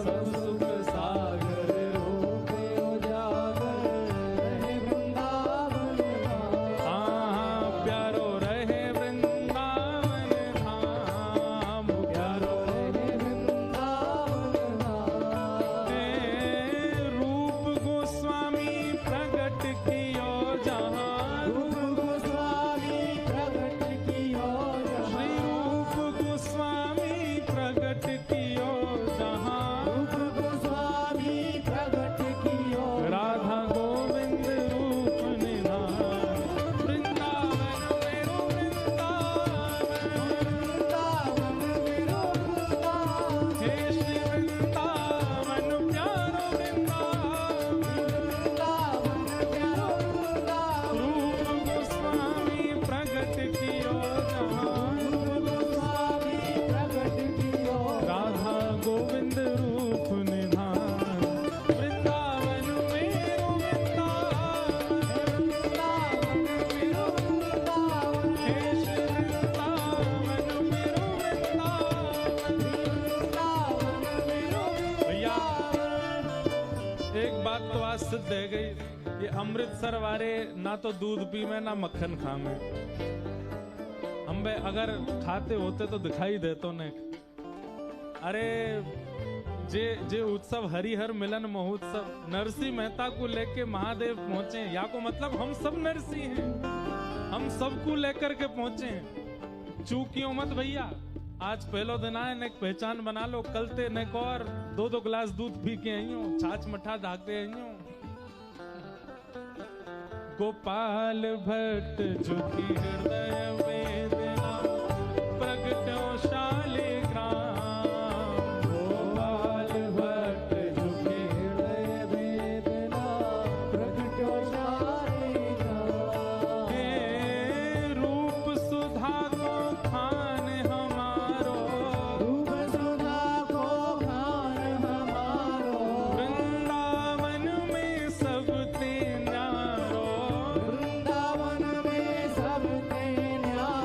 Speaker 1: सब सुख सागर रूप उजागर रहे वृंदावन धाम। हाँ प्यारो रहे वृंदावन धाम, प्यारो रहे वृंदावन धाम। हे रूप गोस्वामी प्रगट कियो जहाँ, रूप गोस्वामी प्रगट प्रसिद्ध है गई। ये अमृतसर वाले ना तो दूध पी में ना मक्खन खा में। हम बे अगर खाते होते तो दिखाई देतो ने। अरे जे उत्सव हरिहर मिलन महोत्सव नरसिंह मेहता को लेके महादेव पहुंचे। या को मतलब हम सब नरसिंह हैं, हम सबको लेकर के पहुंचे हैं। चूकियो मत भैया, आज पहलो दिन आए ने पहचान बना लो। कल ते ने और 2-2 गिलास दूध पी के आई हूँ, छाछ मठा धाके आई हूँ। गोपाल भट्ट झुकी हृदय वेदना प्रगटो शालिग्राम।
Speaker 2: गोपाल भट्ट झुके हृदय वेदना प्रगटो शालिग्राम।
Speaker 1: हे रूप सुधा को खान हमारो,
Speaker 2: रूप सुधा को खान हमारो।
Speaker 1: वृंदावन में सब ते न्यारो।
Speaker 2: वृंदावन में सब ते न्यारो।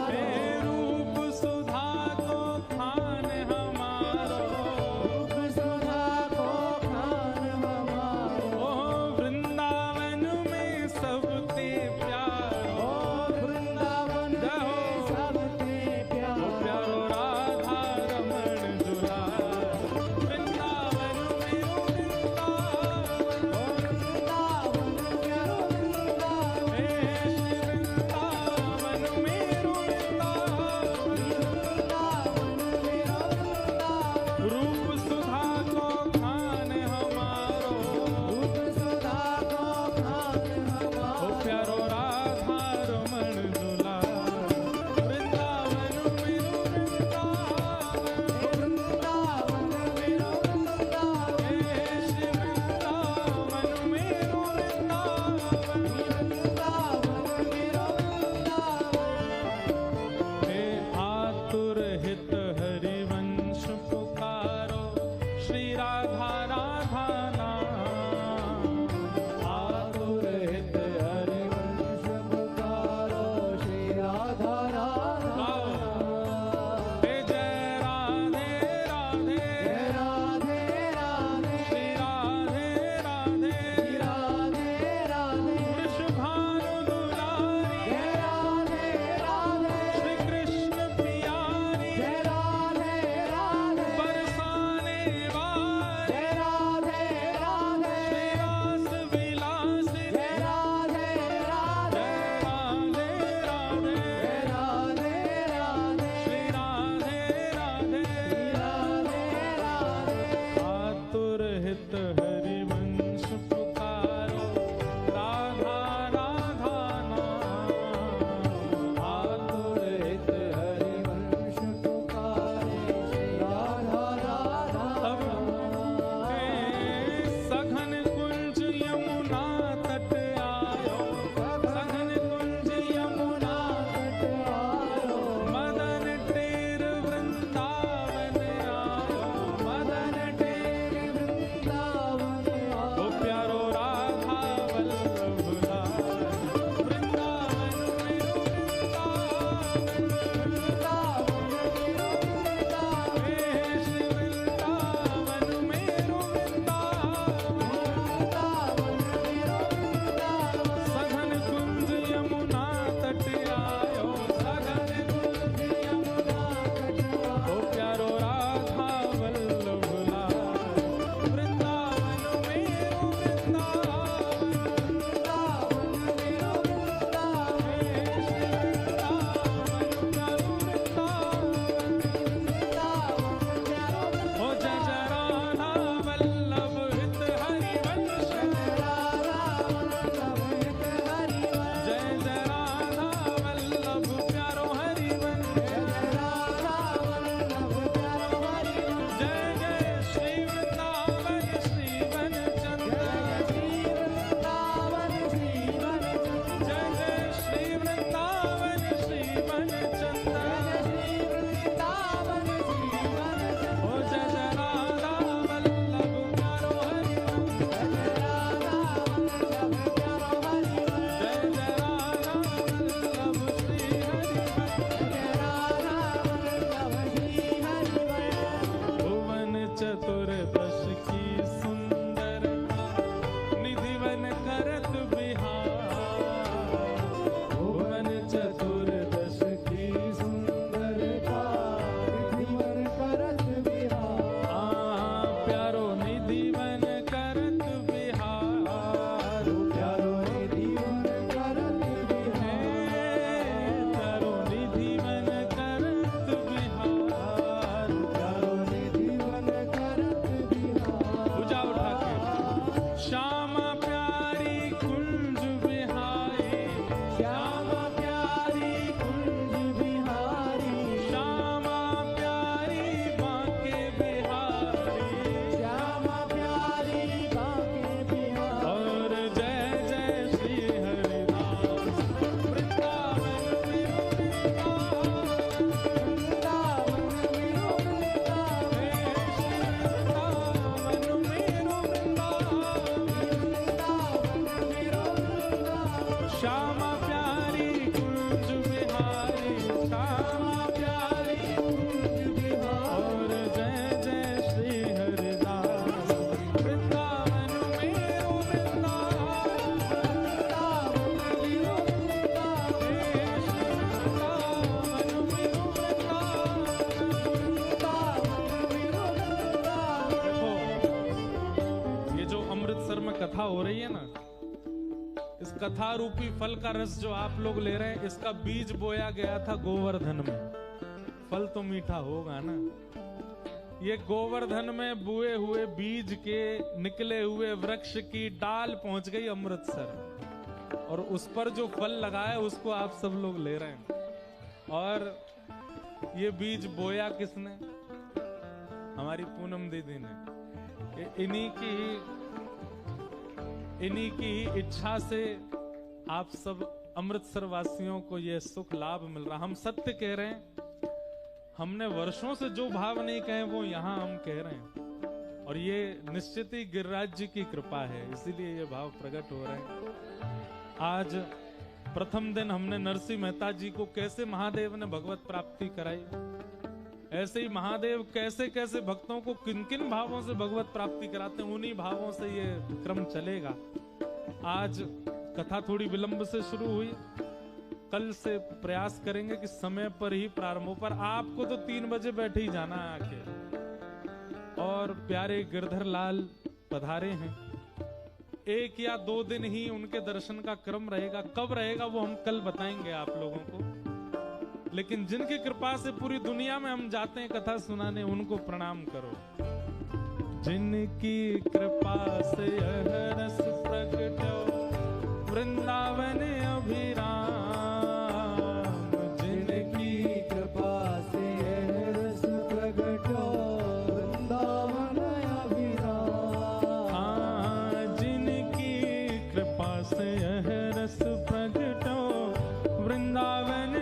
Speaker 1: रही है ना, इस कथा रूपी फल का रस जो आप लोग ले रहे हैं, इसका बीज बोया गया था गोवर्धन में। फल तो मीठा होगा ना। ये गोवर्धन में बुए हुए बीज के निकले हुए वृक्ष की डाल पहुंच गई अमृतसर, और उस पर जो फल लगा है उसको आप सब लोग ले रहे हैं। और ये बीज बोया किसने? हमारी पूनम दीदी ने। इन्हीं की ही इच्छा से आप सब अमृतसर वासियों को ये सुख लाभ मिल रहा। हम सत्य कह रहे हैं, हमने वर्षों से जो भाव नहीं कहे वो यहाँ हम कह रहे हैं, और ये निश्चित ही गिरिराज जी की कृपा है, इसीलिए ये भाव प्रकट हो रहे हैं। आज प्रथम दिन हमने नरसिंह मेहता जी को कैसे महादेव ने भगवत प्राप्ति कराई, ऐसे ही महादेव कैसे कैसे भक्तों को किन किन भावों से भगवत प्राप्ति कराते हैं, उन्हीं भावों से ये क्रम चलेगा। आज कथा थोड़ी विलंब से शुरू हुई, कल से प्रयास करेंगे कि समय पर ही प्रारंभ हो। पर आपको तो 3 बजे बैठे ही जाना है आके। और प्यारे गिरधर लाल पधारे हैं। 1 या 2 दिन ही उनके दर्शन का क्रम रहेगा, कब रहेगा वो हम कल बताएंगे आप लोगों को। लेकिन जिनकी कृपा से पूरी दुनिया में हम जाते हैं कथा सुनाने, उनको प्रणाम करो। जिनकी कृपा से रस प्रगटो वृंदावन अभिराम, जिनकी
Speaker 2: कृपा से रस प्रगटो वृंदावन अभिराम।
Speaker 1: हाँ, जिनकी कृपा से रस प्रगटो वृंदावन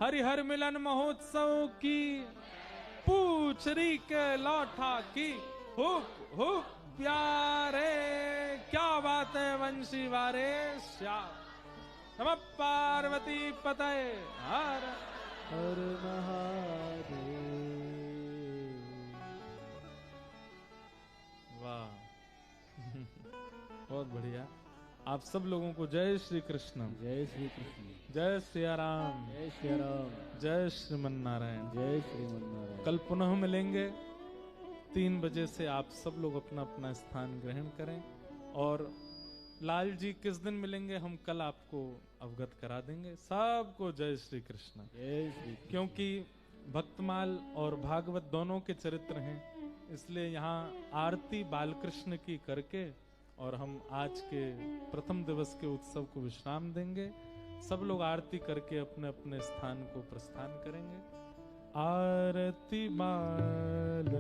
Speaker 1: हरिहर मिलन महोत्सव की, पूछरी के लौठा की हुक। हो प्यारे, क्या बात है वंशी वारे श्याम। नमः पार्वती पतये हर
Speaker 2: हर महादेव।
Speaker 1: वाह बहुत बढ़िया। आप सब लोगों को जय श्री कृष्ण,
Speaker 2: जय श्री कृष्ण,
Speaker 1: जय सिया राम,
Speaker 2: जय श्री राम,
Speaker 1: जय श्रीमन नारायण।
Speaker 2: जय श्रीमन नारायण।
Speaker 1: कल पुनः मिलेंगे 3 बजे से। आप सब लोग अपना अपना स्थान ग्रहण करें। और लाल जी किस दिन मिलेंगे हम कल आपको अवगत करा देंगे। सबको जय श्री कृष्ण।
Speaker 2: जय श्री कृष्ण।
Speaker 1: क्योंकि भक्तमाल और भागवत दोनों के चरित्र हैं, इसलिए यहाँ आरती बालकृष्ण की करके और हम आज के प्रथम दिवस के उत्सव को विश्राम देंगे। सब लोग आरती करके अपने अपने स्थान को प्रस्थान करेंगे। आरती बालकृष्ण।